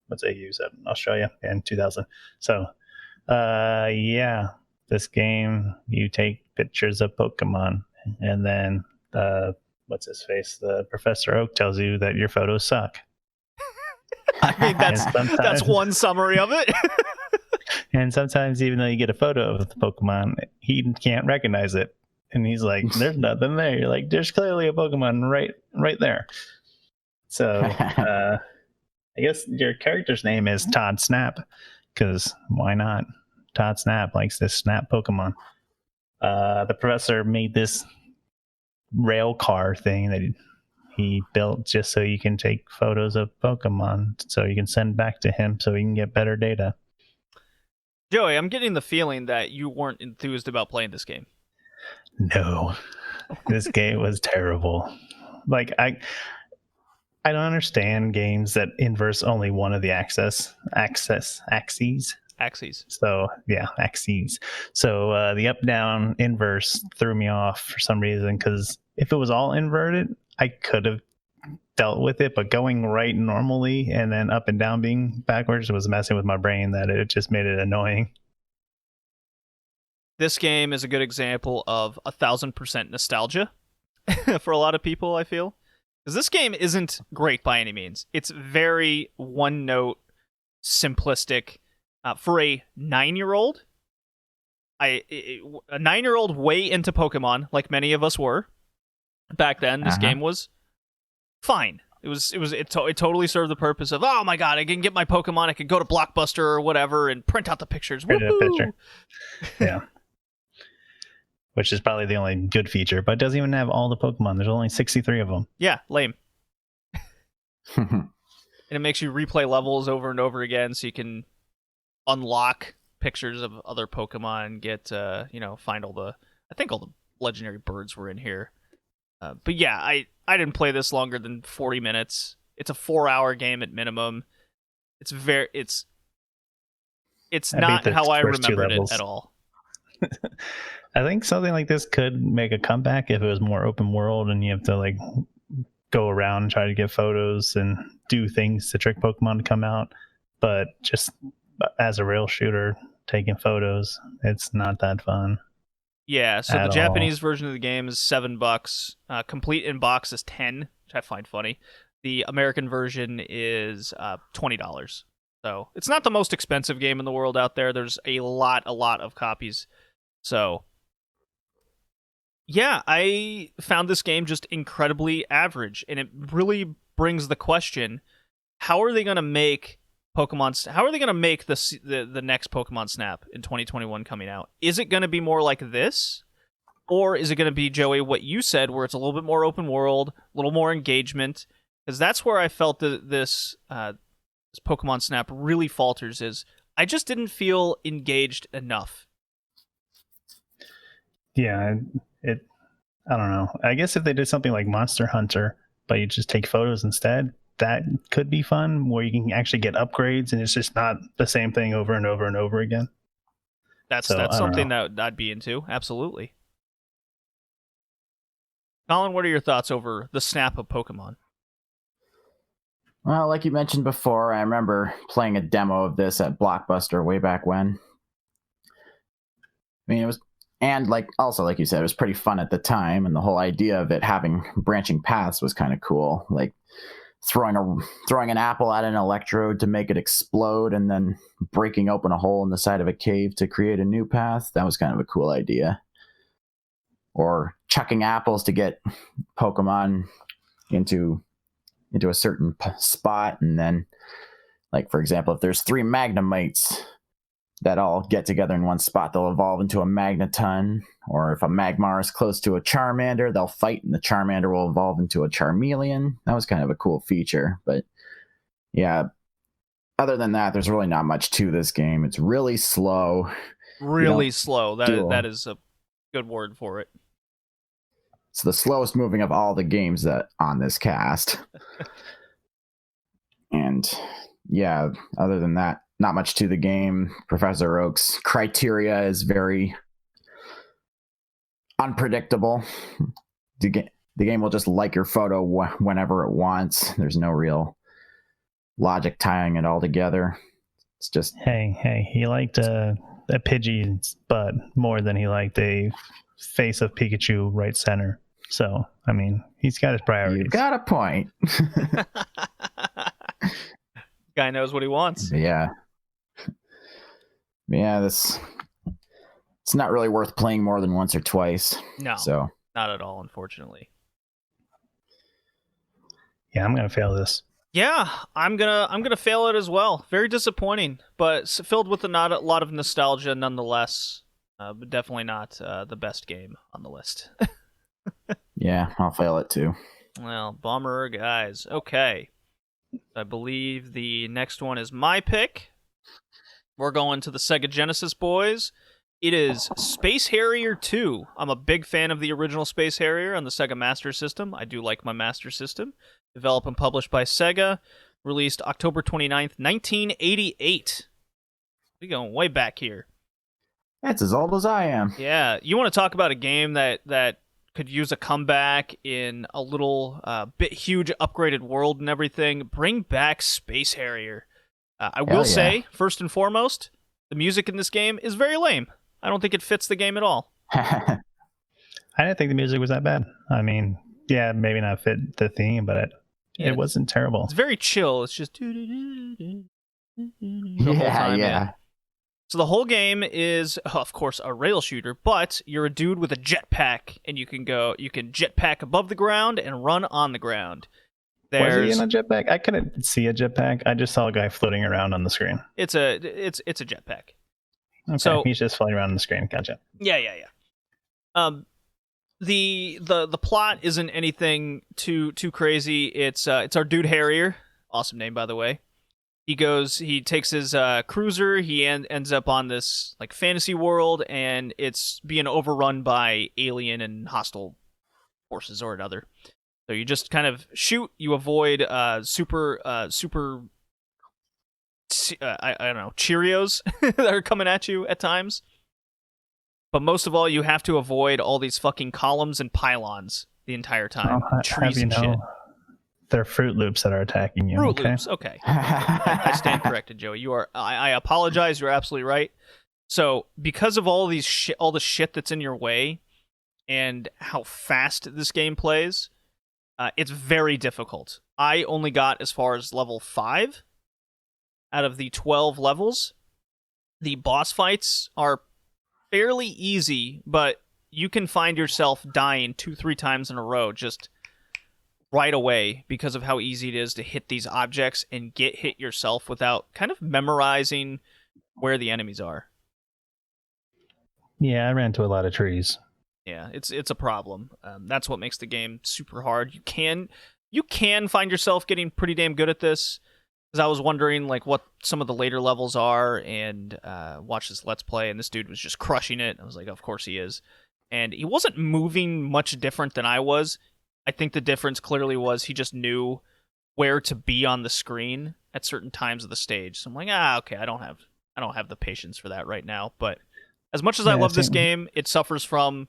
what's it use at Australia in 2000. So, yeah, this game, you take pictures of Pokemon and then, what's his face? The Professor Oak tells you that your photos suck. I mean, that's one summary of it. And sometimes, even though you get a photo of the Pokemon, he can't recognize it. And he's like, there's nothing there. You're like, there's clearly a Pokemon right there. So, I guess your character's name is Todd Snap, because why not? Todd Snap likes this Snap Pokemon. The professor made this rail car thing that he built just so you can take photos of Pokemon, so you can send back to him so he can get better data. Joey, I'm getting the feeling that you weren't enthused about playing this game. No, this game was terrible. Like, I don't understand games that inverse only one of the axes. Axes. So yeah, axes. So the up down inverse threw me off for some reason, because if it was all inverted, I could have dealt with it, but going right normally and then up and down being backwards was messing with my brain, that it just made it annoying. This game is a good example of 1,000% nostalgia for a lot of people, I feel. Because this game isn't great by any means. It's very one-note, simplistic. For a 9-year-old, a 9-year-old way into Pokemon, like many of us were back then, this game was fine. It totally served the purpose of, oh my god, I can get my Pokemon, I can go to Blockbuster or whatever and print out the pictures. Print a picture. Yeah. Which is probably the only good feature, but it doesn't even have all the Pokemon. There's only 63 of them. Yeah, lame. And it makes you replay levels over and over again, so you can unlock pictures of other Pokemon, get find all the, I think all the legendary birds were in here. But yeah, I didn't play this longer than 40 minutes. It's a 4-hour game at minimum. It's not how I remembered it at all. I think something like this could make a comeback if it was more open world and you have to like go around and try to get photos and do things to trick Pokemon to come out. But just as a rail shooter, taking photos, it's not that fun. Yeah, so the Japanese version of the game is $7. Complete in box is $10, which I find funny. The American version is $20. So it's not the most expensive game in the world out there. There's a lot of copies. So yeah, I found this game just incredibly average, and it really brings the question: how are they going to make Pokemon? How are they going to make the next Pokemon Snap in 2021 coming out? Is it going to be more like this, or is it going to be, Joey, what you said, where it's a little bit more open world, a little more engagement? Because that's where I felt that this Pokemon Snap really falters. Is I just didn't feel engaged enough. Yeah, I don't know. I guess if they did something like Monster Hunter, but you just take photos instead, that could be fun, where you can actually get upgrades and it's just not the same thing over and over and over again. That's something that I'd be into. Absolutely. Colin, what are your thoughts over the Snap of Pokemon? Well, like you mentioned before, I remember playing a demo of this at Blockbuster way back when. I mean, it was, and like you said, it was pretty fun at the time, and the whole idea of it having branching paths was kind of cool. Like throwing an apple at an electrode to make it explode, and then breaking open a hole in the side of a cave to create a new path. That was kind of a cool idea. Or chucking apples to get Pokemon into a certain spot, and then, like, for example, if there's 3 Magnemites that all get together in one spot, they'll evolve into a Magneton. Or if a Magmar is close to a Charmander, they'll fight and the Charmander will evolve into a Charmeleon. That was kind of a cool feature. But yeah, other than that, there's really not much to this game. It's really slow. Really slow. That is a good word for it. It's the slowest moving of all the games that on this cast. And yeah, other than that, not much to the game. Professor Oak's criteria is very unpredictable. The game will just like your photo whenever it wants. There's no real logic tying it all together. It's just... Hey, he liked a Pidgey's butt more than he liked a face of Pikachu right center. So, I mean, he's got his priorities. You've got a point. Guy knows what he wants. Yeah, it's not really worth playing more than once or twice. No, so not at all, unfortunately. Yeah, I'm gonna fail this. Yeah, I'm gonna fail it as well. Very disappointing, but filled with a lot of nostalgia nonetheless. But definitely not the best game on the list. Yeah, I'll fail it too. Well, bummer, guys. Okay. I believe the next one is my pick. We're going to the Sega Genesis, boys. It is Space Harrier II. I'm a big fan of the original Space Harrier on the Sega Master System. I do like my Master System. Developed and published by Sega. Released October 29th, 1988. We're going way back here. That's as old as I am. Yeah, you want to talk about a game that could use a comeback in a little bit huge upgraded world and everything. Bring back Space Harrier. I will say, first and foremost, the music in this game is very lame. I don't think it fits the game at all. I didn't think the music was that bad. I mean, yeah, maybe not fit the theme, but it wasn't terrible. It's very chill. It's just the whole time, yeah. So the whole game is, of course, a rail shooter, but you're a dude with a jetpack, and you can jetpack above the ground and run on the ground. Was he in a jetpack? I couldn't see a jetpack. I just saw a guy floating around on the screen. It's a jetpack. Okay, so he's just floating around on the screen. Gotcha. Yeah. The plot isn't anything too crazy. It's our dude Harrier. Awesome name, by the way. He takes his cruiser, he ends up on this like fantasy world, and it's being overrun by alien and hostile forces or another. So you just kind of shoot, you avoid super I don't know, Cheerios that are coming at you at times. But most of all, you have to avoid all these fucking columns and pylons the entire time. Trees and shit. They're Fruit Loops that are attacking you. Fruit Loops, okay. I stand corrected, Joey. You are. I apologize. You're absolutely right. So, because of all the shit that's in your way, and how fast this game plays, it's very difficult. I only got as far as level 5 out of the 12 levels. The boss fights are fairly easy, but you can find yourself dying 2-3 times in a row just right away because of how easy it is to hit these objects and get hit yourself without kind of memorizing where the enemies are. Yeah, I ran into a lot of trees. Yeah, it's a problem. That's what makes the game super hard. You can find yourself getting pretty damn good at this, because I was wondering like what some of the later levels are, and watched this Let's Play, and this dude was just crushing it. I was like, of course he is. And he wasn't moving much different than I was. I think the difference clearly was he just knew where to be on the screen at certain times of the stage. So I'm like, okay, I don't have the patience for that right now. But as much as I love this game, it suffers from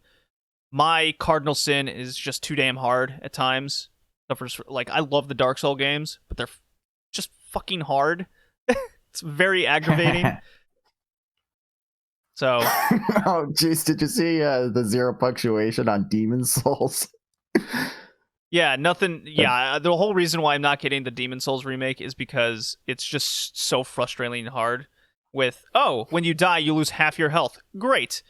my cardinal sin is just too damn hard at times. Like, I love the Dark Souls games, but they're just fucking hard. It's very aggravating. So, oh jeez, did you see the 0 punctuation on Demon Souls? Yeah, nothing. Yeah, the whole reason why I'm not getting the Demon Souls remake is because it's just so frustratingly hard. With when you die, you lose half your health. Great.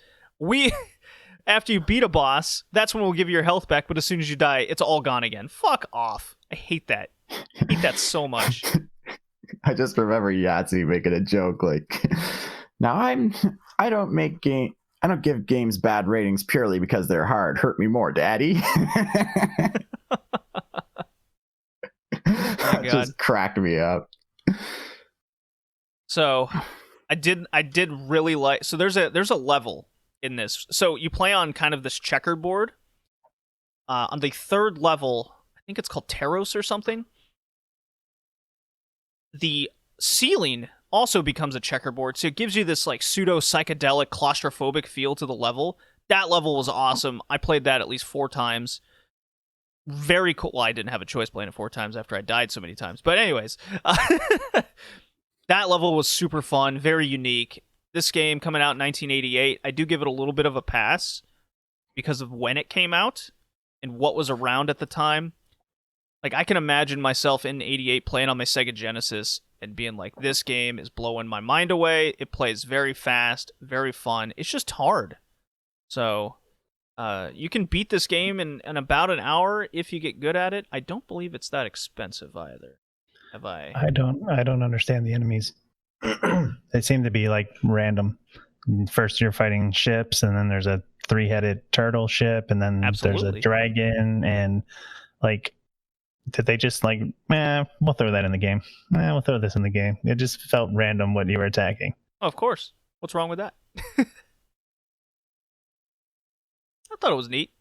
After you beat a boss, that's when we'll give you your health back. But as soon as you die, it's all gone again. Fuck off. I hate that. I hate that so much. I just remember Yahtzee making a joke like, "Now I don't give games bad ratings purely because they're hard. Hurt me more, Daddy." That just cracked me up. So, I did really like. So there's a level in this. So you play on kind of this checkerboard. On the 3rd level, I think it's called Taros or something. The ceiling also becomes a checkerboard, so it gives you this like pseudo psychedelic claustrophobic feel to the level. That level was awesome. I played that at least 4 times. Very cool. Well, I didn't have a choice playing it 4 times after I died so many times. But anyways, that level was super fun, very unique. This game coming out in 1988, I do give it a little bit of a pass because of when it came out and what was around at the time. Like, I can imagine myself in 88 playing on my Sega Genesis and being like, this game is blowing my mind away. It plays very fast, very fun. It's just hard. So, you can beat this game in about an hour if you get good at it. I don't believe it's that expensive either. Have I? I don't understand the enemies. They seem to be like random. First you're fighting ships, and then there's a 3-headed turtle ship, and then there's a dragon, and like, did they just like, we'll throw that in the game. We'll throw this in the game. It just felt random what you were attacking. Oh, of course. What's wrong with that? I thought it was neat.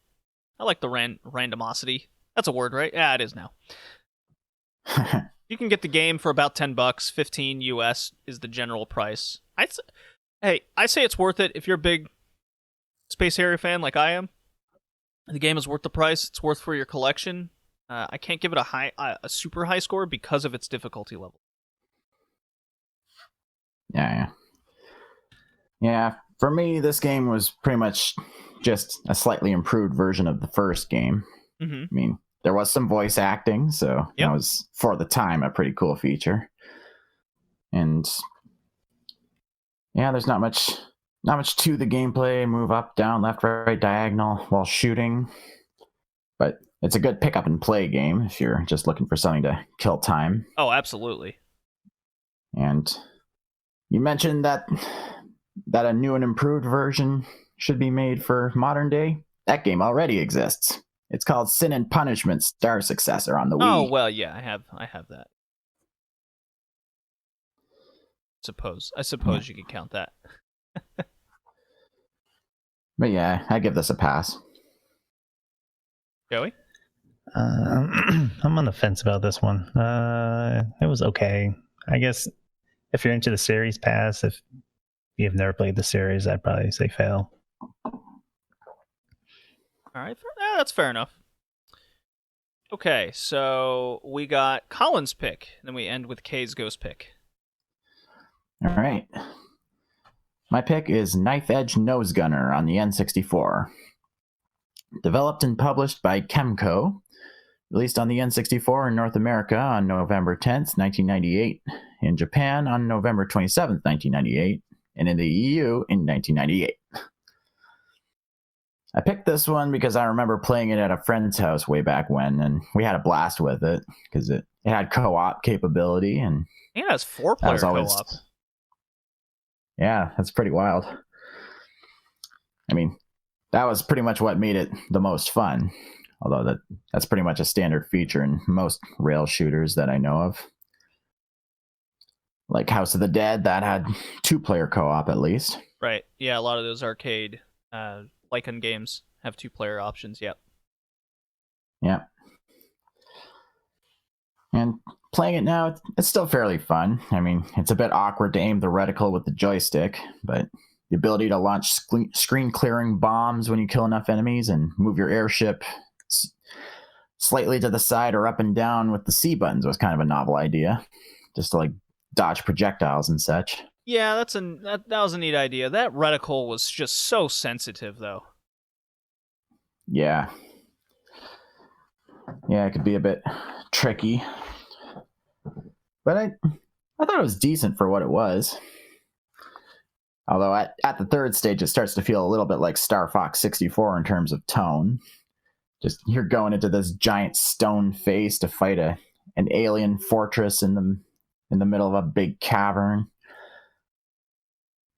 I like the randomosity. That's a word, right? Yeah, it is now. You can get the game for about $10, $15 US is the general price. Hey, I say it's worth it if you're a big Space Harrier fan like I am. The game is worth the price. It's worth for your collection. I can't give it a super high score because of its difficulty level. Yeah. For me, this game was pretty much just a slightly improved version of the first game. Mm-hmm. I mean, there was some voice acting, so that was, for the time, a pretty cool feature. And yeah, there's not much to the gameplay. Move up, down, left, right, diagonal while shooting. But it's a good pick up and play game if you're just looking for something to kill time. Oh, absolutely. And you mentioned that a new and improved version should be made for modern day. That game already exists. It's called Sin and Punishment Star Successor on the Wii. Oh, well, yeah, I have that. I suppose you could count that. But yeah, I give this a pass. Joey? I'm on the fence about this one. It was okay. I guess if you're into the series pass, if you've never played the series, I'd probably say fail. All right, that's fair enough. Okay, so we got Colin's pick, then we end with Kay's ghost pick. All right. My pick is Knife Edge Nose Gunner on the N64. Developed and published by Kemco. Released on the N64 in North America on November 10th, 1998. In Japan on November 27th, 1998. And in the EU in 1998. I picked this one because I remember playing it at a friend's house way back when, and we had a blast with it because it had co-op capability. And yeah, it's 4-player co-op. Yeah, that's pretty wild. I mean, that was pretty much what made it the most fun. Although that's pretty much a standard feature in most rail shooters that I know of. Like House of the Dead, that had 2-player co-op at least. Right. Yeah, a lot of those arcade Lycan games have 2-player options, yep. Yeah. And playing it now, it's still fairly fun. I mean, it's a bit awkward to aim the reticle with the joystick, but the ability to launch screen-clearing bombs when you kill enough enemies and move your airship slightly to the side or up and down with the C buttons was kind of a novel idea, just to like dodge projectiles and such. Yeah, that was a neat idea. That reticle was just so sensitive, though. Yeah, it could be a bit tricky, but I thought it was decent for what it was. Although at the third stage, it starts to feel a little bit like Star Fox 64 in terms of tone. Just you're going into this giant stone face to fight an alien fortress in the middle of a big cavern.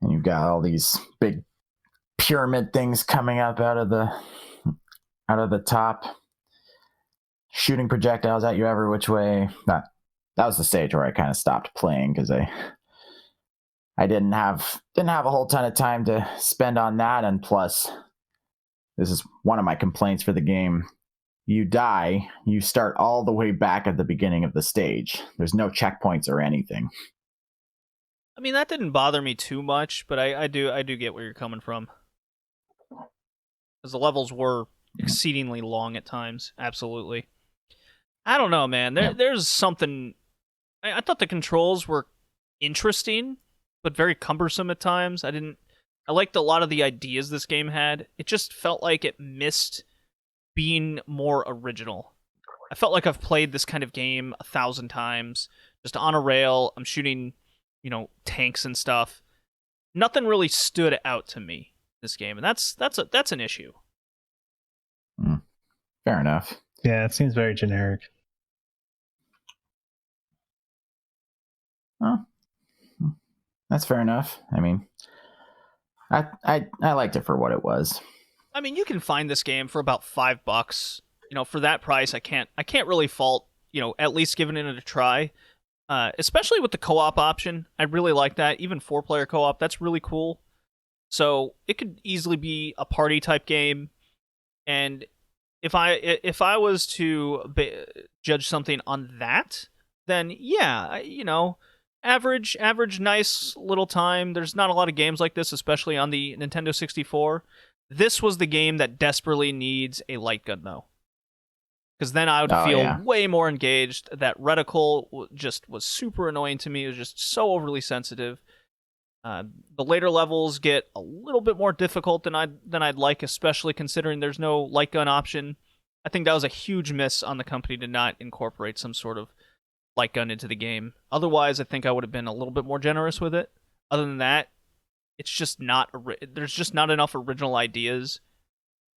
And you've got all these big pyramid things coming up out of the top, shooting projectiles at you every which way. That was the stage where I kind of stopped playing because I didn't have a whole ton of time to spend on that, and plus, this is one of my complaints for the game. You die, you start all the way back at the beginning of the stage. There's no checkpoints or anything. I mean, that didn't bother me too much, but I do get where you're coming from. Because the levels were exceedingly long at times. Absolutely. I don't know, man. There's something... I thought the controls were interesting, but very cumbersome at times. I liked a lot of the ideas this game had. It just felt like it missed being more original. I felt like I've played this kind of game 1,000 times. Just on a rail, I'm shooting... tanks and stuff. Nothing really stood out to me this game, and that's an issue. Fair enough. Yeah, it seems very generic. Well, that's fair enough. I mean, I liked it for what it was. I mean, you can find this game for about $5. For that price, I can't really fault, at least giving it a try. Especially with the co-op option. I really like that. Even 4-player co-op, that's really cool. So it could easily be a party type game. And if I was to judge something on that, then yeah, average, nice little time. There's not a lot of games like this, especially on the Nintendo 64. This was the game that desperately needs a light gun, though. Because then I would feel way more engaged. That reticle just was super annoying to me. It was just so overly sensitive. The later levels get a little bit more difficult than I'd like, especially considering there's no light gun option. I think that was a huge miss on the company to not incorporate some sort of light gun into the game. Otherwise, I think I would have been a little bit more generous with it. Other than that, it's just not. There's just not enough original ideas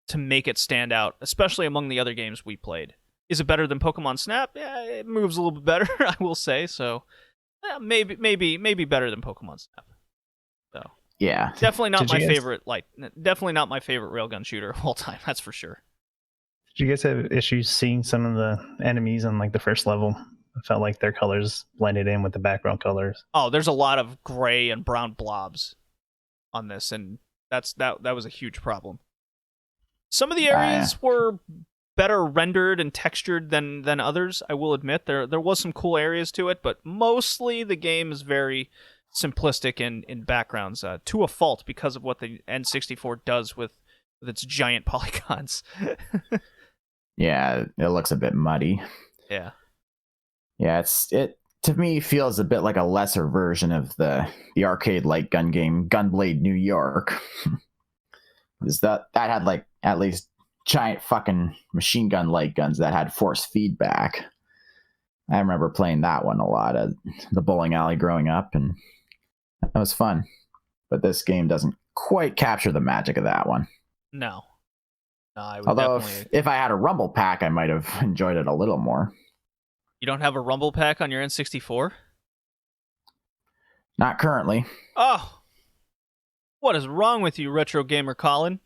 to make it stand out, especially among the other games we played. Is it better than Pokemon Snap? Yeah, it moves a little bit better, I will say. So maybe better than Pokemon Snap. So yeah, definitely not my favorite. Definitely not my favorite railgun shooter of all time. That's for sure. Did you guys have issues seeing some of the enemies on like the first level? I felt like their colors blended in with the background colors. Oh, there's a lot of gray and brown blobs on this, and that was a huge problem. Some of the areas were better rendered and textured than others, I will admit. There was some cool areas to it, but mostly the game is very simplistic in backgrounds, to a fault because of what the N64 does with its giant polygons. Yeah, it looks a bit muddy. Yeah. Yeah, it to me feels a bit like a lesser version of the arcade light gun game Gunblade New York. Is that had like at least giant fucking machine gun light guns that had force feedback. I remember playing that one a lot at the bowling alley growing up, and that was fun. But this game doesn't quite capture the magic of that one. No, I would although definitely... if I had a rumble pack, I might have enjoyed it a little more. You don't have a rumble pack on your N64? Not currently. Oh, what is wrong with you, retro gamer Colin?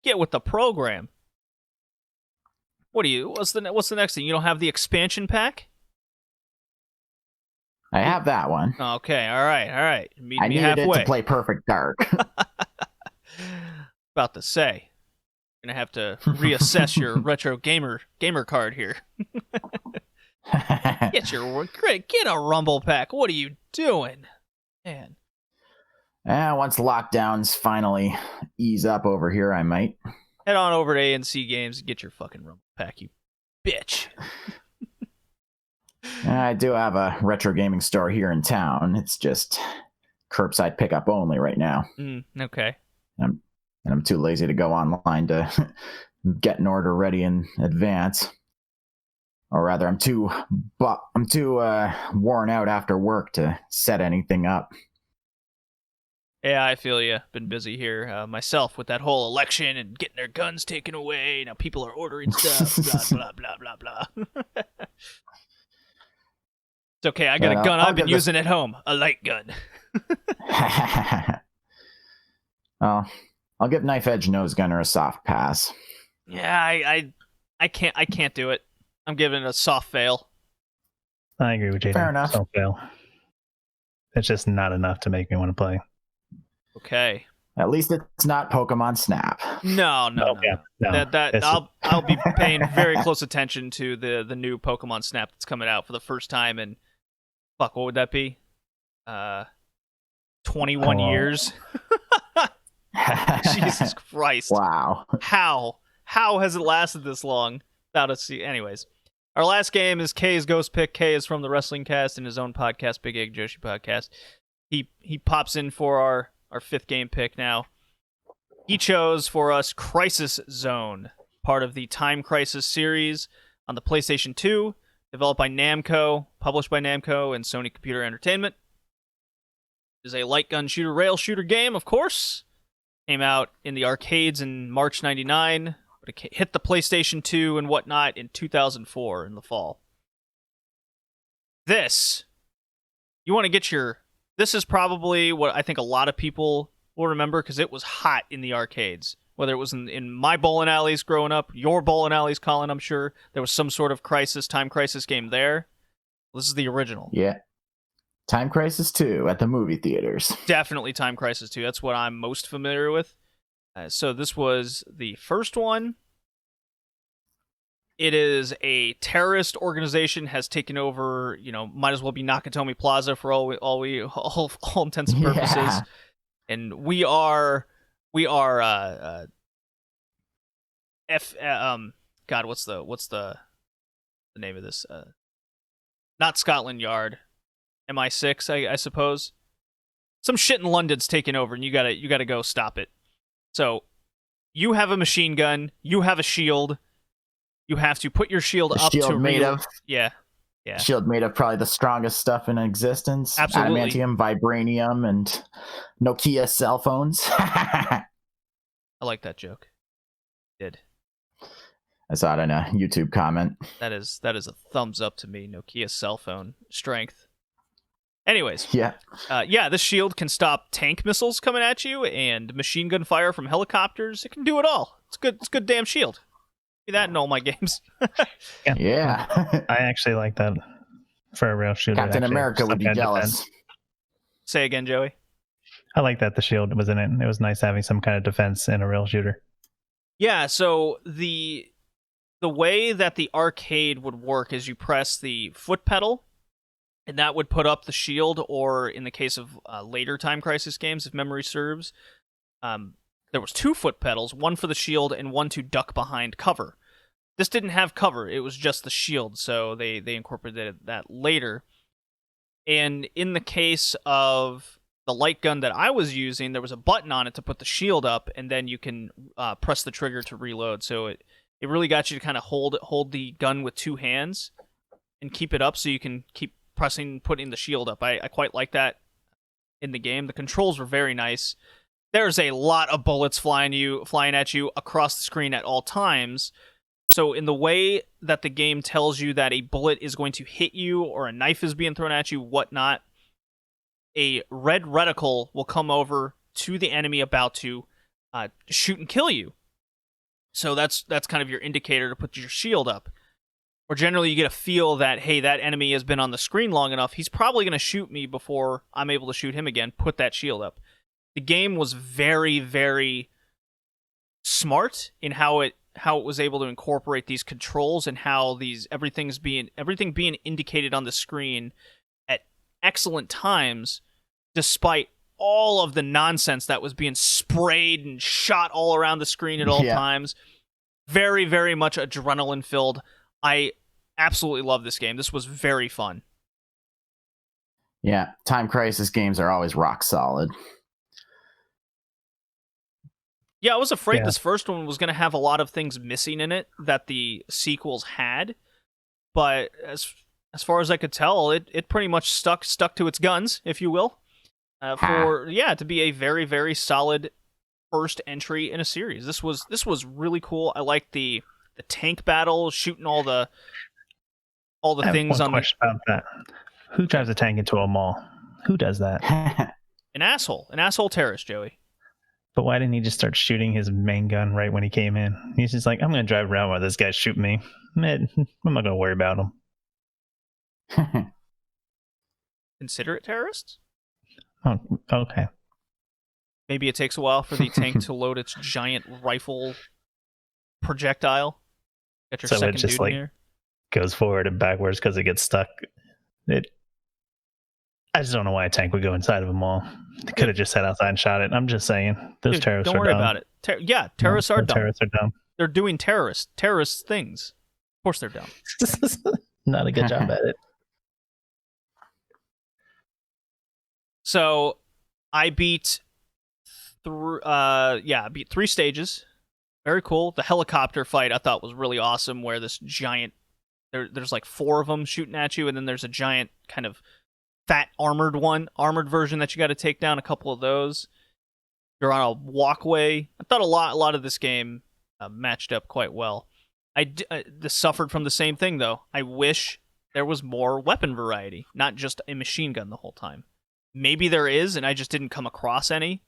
Get with the program. What's the next thing? You don't have the expansion pack? I have that one. Okay, all right. Meet I me needed halfway. it to play Perfect Dark. About to say, you're gonna have to reassess your retro gamer card here. Get a rumble pack. What are you doing, man? Once lockdowns finally ease up over here, I might head on over to ANC Games and get your fucking rumble pack, you bitch. I do have a retro gaming store here in town. It's just curbside pickup only right now. Okay. I'm too lazy to go online to get an order ready in advance. Or rather, I'm too worn out after work to set anything up. Yeah, I feel you. Been busy here myself with that whole election and getting their guns taken away. Now people are ordering stuff. Blah, blah, blah, blah, blah. It's okay. I got a gun I've been using at home. A light gun. Well, I'll give Knife Edge Nose Gunner a soft pass. Yeah, I can't do it. I'm giving it a soft fail. I agree with Jaden. Fair enough. Soft fail. It's just not enough to make me want to play. Okay. At least it's not Pokemon Snap. No. No. I'll be paying very close attention to the new Pokemon Snap that's coming out for the first time in what would that be? 21 years. Jesus Christ. Wow. How has it lasted this long? Anyways. Our last game is K's Ghost Pick. K is from the Wrestling Cast in his own podcast, Big Egg Joshi Podcast. He pops in for our fifth game pick now. He chose for us Crisis Zone, part of the Time Crisis series on the PlayStation 2, developed by Namco, published by Namco and Sony Computer Entertainment. It is a light gun shooter, rail shooter game, of course. Came out in the arcades in March 99, but it hit the PlayStation 2 and whatnot in 2004 in the fall. This is probably what I think a lot of people will remember because it was hot in the arcades. Whether it was in my bowling alleys growing up, your bowling alleys, Colin, I'm sure. There was some sort of Time Crisis game there. This is the original. Yeah. Time Crisis 2 at the movie theaters. Definitely Time Crisis 2. That's what I'm most familiar with. So this was the first one. It is a terrorist organization has taken over. Might as well be Nakatomi Plaza for all intents and purposes. Yeah. And we are God, what's the name of this? Not Scotland Yard, MI6, I suppose. Some shit in London's taken over, and you gotta go stop it. So you have a machine gun, you have a shield. You have to put your shield up shield to made of yeah. Shield made of probably the strongest stuff in existence. Absolutely. Adamantium, vibranium, and Nokia cell phones. I like that joke. Did. I saw it in a YouTube comment. That is a thumbs up to me. Nokia cell phone strength. Anyways, Yeah. This shield can stop tank missiles coming at you and machine gun fire from helicopters. It can do it all. It's good. It's a good damn shield. See that in all my games. Yeah. I actually like that for a rail shooter. Captain actually, America would be jealous. Say again, Joey. I like that the shield was in it. It was nice having some kind of defense in a rail shooter. Yeah, so the way that the arcade would work is you press the foot pedal, and that would put up the shield, or in the case of later Time Crisis games, if memory serves, there was 2 foot pedals, one for the shield and one to duck behind cover. This didn't have cover, it was just the shield, so they incorporated that later. And in the case of the light gun that I was using, there was a button on it to put the shield up, and then you can press the trigger to reload. So it really got you to kind of hold the gun with 2 hands and keep it up so you can keep putting the shield up. I quite like that in the game. The controls were very nice. There's a lot of bullets flying at you across the screen at all times. So in the way that the game tells you that a bullet is going to hit you or a knife is being thrown at you, whatnot, a red reticle will come over to the enemy about to shoot and kill you. So that's kind of your indicator to put your shield up. Or generally you get a feel that, hey, that enemy has been on the screen long enough, he's probably going to shoot me before I'm able to shoot him again. Put that shield up. The game was very, very smart in how it was able to incorporate these controls and how everything being indicated on the screen at excellent times, despite all of the nonsense that was being sprayed and shot all around the screen at all times. Very, very much adrenaline filled. I absolutely love this game. This was very fun. Yeah, Time Crisis games are always rock solid. Yeah, I was afraid this first one was going to have a lot of things missing in it that the sequels had, but as far as I could tell, it pretty much stuck to its guns, if you will, to be a very, very solid first entry in a series. This was really cool. I liked the tank battle, shooting all the things on question about that. Who drives a tank into a mall? Who does that? An asshole terrorist, Joey. But why didn't he just start shooting his main gun right when he came in? He's just like, I'm going to drive around while this guy's shooting me. Man, I'm not going to worry about him. Consider it terrorists? Oh, okay. Maybe it takes a while for the tank to load its giant rifle projectile. Got your So second it just dude in here. Goes forward and backwards because it gets stuck. I just don't know why a tank would go inside of a mall. They could have just sat outside and shot it. I'm just saying, those terrorists are dumb. Don't worry about it. Terrorists are dumb. Terrorists are dumb. They're doing terrorist things. Of course they're dumb. Not a good job at it. So I beat 3 stages. Very cool. The helicopter fight I thought was really awesome, where this giant there's like 4 of them shooting at you, and then there's a giant kind of fat armored version that you got to take down. A couple of those. You're on a walkway. I thought a lot of this game matched up quite well. This suffered from the same thing though. I wish there was more weapon variety, not just a machine gun the whole time. Maybe there is, and I just didn't come across any.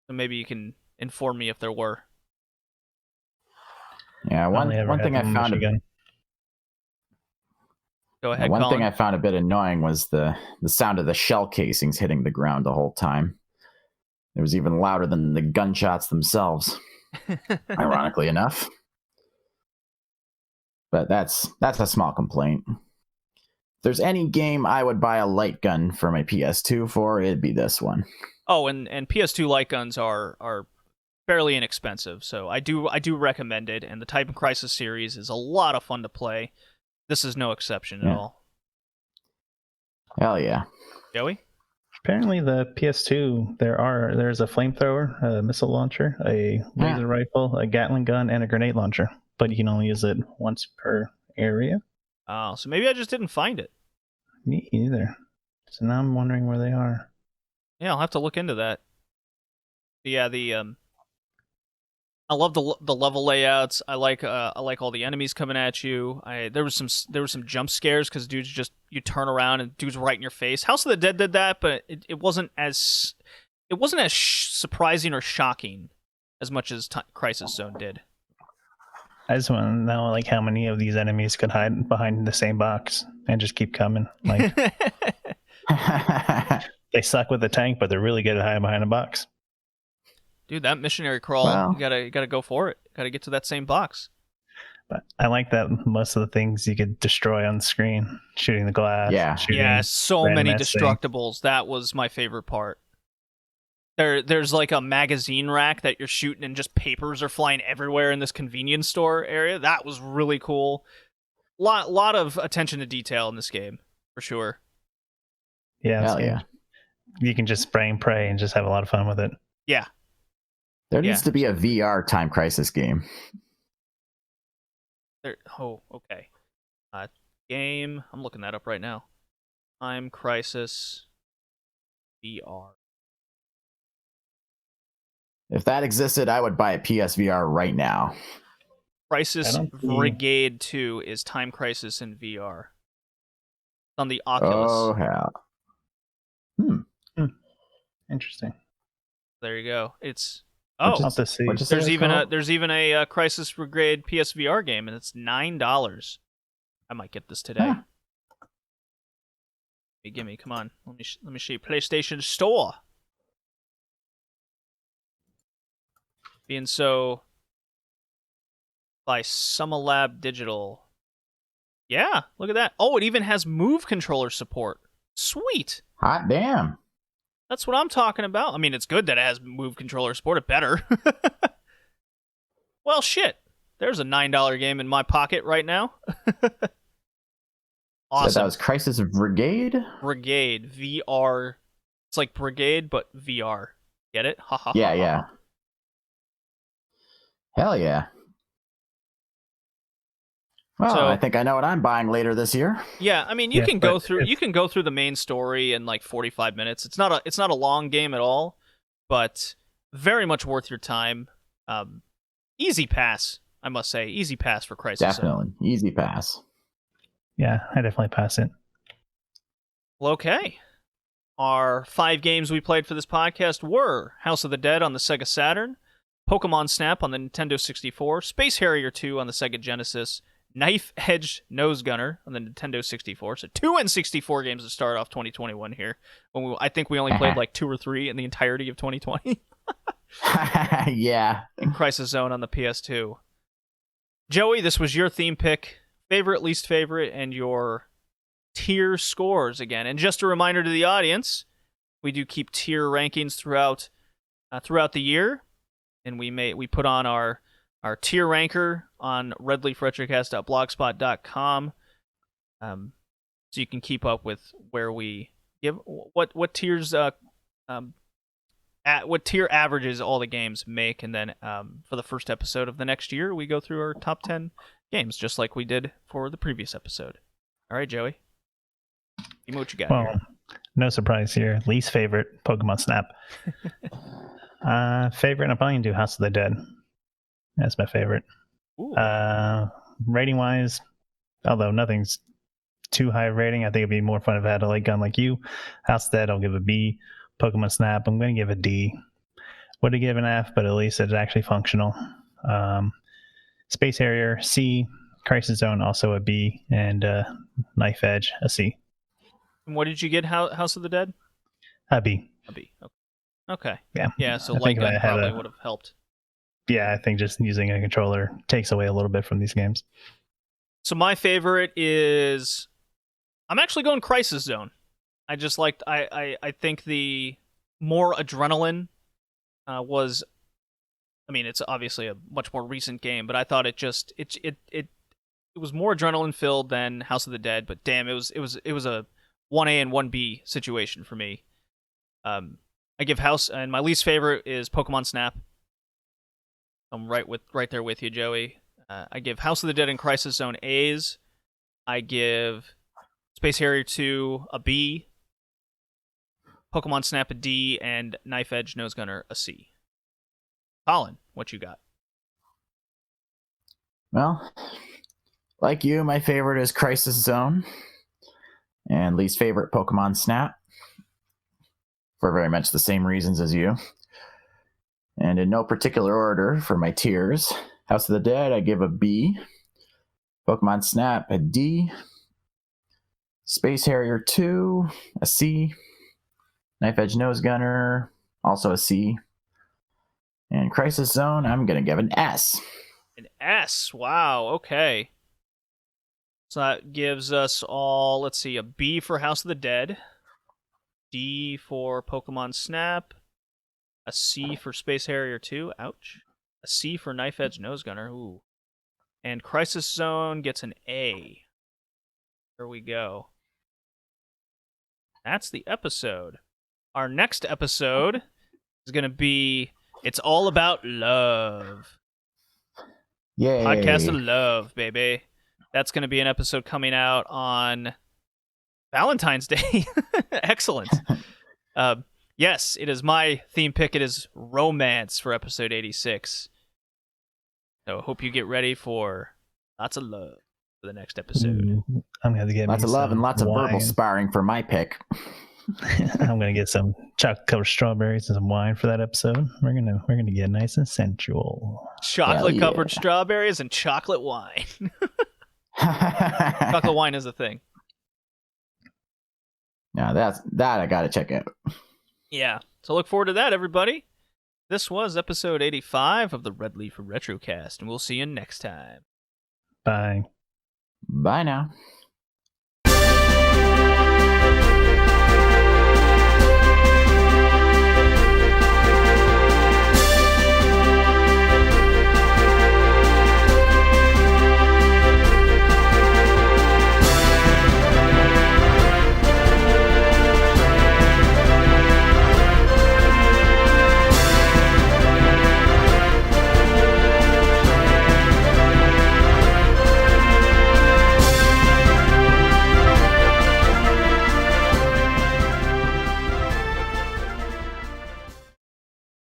So maybe you can inform me if there were. Yeah, one thing I found again. Go ahead. One thing I found a bit annoying was the sound of the shell casings hitting the ground the whole time. It was even louder than the gunshots themselves. Ironically enough. But that's a small complaint. If there's any game I would buy a light gun for my PS2 for, it'd be this one. Oh, and PS2 light guns are fairly inexpensive, so I do recommend it. And the Type Crisis series is a lot of fun to play. This is no exception at all. Hell yeah. Joey? Apparently, the PS2 there's a flamethrower, a missile launcher, a laser rifle, a Gatling gun, and a grenade launcher. But you can only use it once per area. Oh, so maybe I just didn't find it. Me either. So now I'm wondering where they are. Yeah, I'll have to look into that. Yeah, I love the level layouts. I like all the enemies coming at you. There was some jump scares because you turn around and dude's right in your face. House of the Dead did that, but it wasn't as surprising or shocking as much as Crisis Zone did. I just want to know like how many of these enemies could hide behind the same box and just keep coming. Like they suck with the tank, but they're really good at hiding behind a box. Dude, that missionary crawl, you gotta go for it. Gotta get to that same box. But I like that most of the things you could destroy on the screen, shooting the glass. Yeah, so many destructibles. That was my favorite part. There's like a magazine rack that you're shooting and just papers are flying everywhere in this convenience store area. That was really cool. Lot of attention to detail in this game, for sure. Yeah, hell yeah. You can just spray and pray and just have a lot of fun with it. Yeah. There needs to be a VR Time Crisis game. Okay. Game. I'm looking that up right now. Time Crisis VR. If that existed, I would buy a PSVR right now. Crisis Brigade 2 is Time Crisis in VR. It's on the Oculus. Oh, hell. Interesting. There you go. It's there's even a Crisis Brigade PSVR game, and it's $9. I might get this today. Gimme, come on. Let me show you PlayStation Store. Being so by Sumalab Digital. Yeah, look at that. Oh, it even has Move controller support. Sweet. Hot damn. That's what I'm talking about. I mean, it's good that it has Move controller support. It better. Well, shit. There's a $9 game in my pocket right now. Awesome. So that was Crisis Brigade? Brigade. VR. It's like Brigade, but VR. Get it? Ha ha. Yeah. Hell yeah. Well, I think I know what I'm buying later this year. Yeah, I mean, you can go through the main story in like 45 minutes. It's not a long game at all, but very much worth your time. Easy pass, I must say. Easy pass for Crisis. Definitely. Easy pass. Yeah, I definitely pass it. Well, okay. Our 5 games we played for this podcast were House of the Dead on the Sega Saturn, Pokemon Snap on the Nintendo 64, Space Harrier II on the Sega Genesis, Knife Edge Nose Gunner on the Nintendo 64. So 2 N64 games to start off 2021 here. I think we only played like 2 or 3 in the entirety of 2020. Yeah. And Crisis Zone on the PS2. Joey, this was your theme pick. Favorite, least favorite, and your tier scores again. And just a reminder to the audience, we do keep tier rankings throughout the year. And we put on our tier ranker on redleafretrocast.blogspot.com, so you can keep up with where we give what tiers what tier averages all the games make, and then for the first episode of the next year we go through our top 10 games just like we did for the previous episode. All right, Joey, give me what you got. Well, no surprise here. Least favorite, Pokemon Snap. Favorite, I'm probably gonna do House of the Dead. That's my favorite. Rating wise, although nothing's too high rating, I think it'd be more fun if I had a light gun like you. House of the Dead, I'll give a B. Pokemon Snap, I'm gonna give a D. Would have given an F, but at least it's actually functional. Space Harrier, C. Crisis Zone, also a B, and Knife Edge, a C. And what did you get? House of the Dead? A B. A B. Okay. Yeah. Yeah. So light gun probably would have helped. Yeah, I think just using a controller takes away a little bit from these games. So my favorite is, I'm actually going Crisis Zone. I just liked, I think the more adrenaline was, I mean, it's obviously a much more recent game, but I thought it was more adrenaline filled than House of the Dead. But damn, it was a 1A and 1B situation for me. I give House, and my least favorite is Pokemon Snap. I'm right there with you, Joey. I give House of the Dead and Crisis Zone A's. I give Space Harrier 2 a B. Pokemon Snap a D, and Knife Edge Nose Gunner a C. Colin, what you got? Well, like you, my favorite is Crisis Zone, and least favorite Pokemon Snap, for very much the same reasons as you. And in no particular order for my tiers, House of the Dead, I give a B. Pokemon Snap, a D. Space Harrier 2, a C. Knife Edge Nose Gunner, also a C. And Crisis Zone, I'm going to give an S. An S. Wow, okay. So that gives us all, let's see, a B for House of the Dead, D for Pokemon Snap, a C for Space Harrier 2, ouch. A C for Knife Edge Nose Gunner, ooh. And Crisis Zone gets an A. There we go. That's the episode. Our next episode is going to be It's All About Love. Yay. Podcast of Love, baby. That's going to be an episode coming out on Valentine's Day. Excellent. Yes, it is my theme pick. It is romance for episode 86. So I hope you get ready for lots of love for the next episode. I'm going to get lots of love and lots of verbal sparring for my pick. I'm going to get some chocolate-covered strawberries and some wine for that episode. We're gonna get nice and sensual. Chocolate-covered strawberries and chocolate wine. Chocolate wine is a thing. Now that I got to check out. Yeah. So look forward to that, everybody. This was episode 85 of the Red Leaf Retrocast, and we'll see you next time. Bye. Bye now.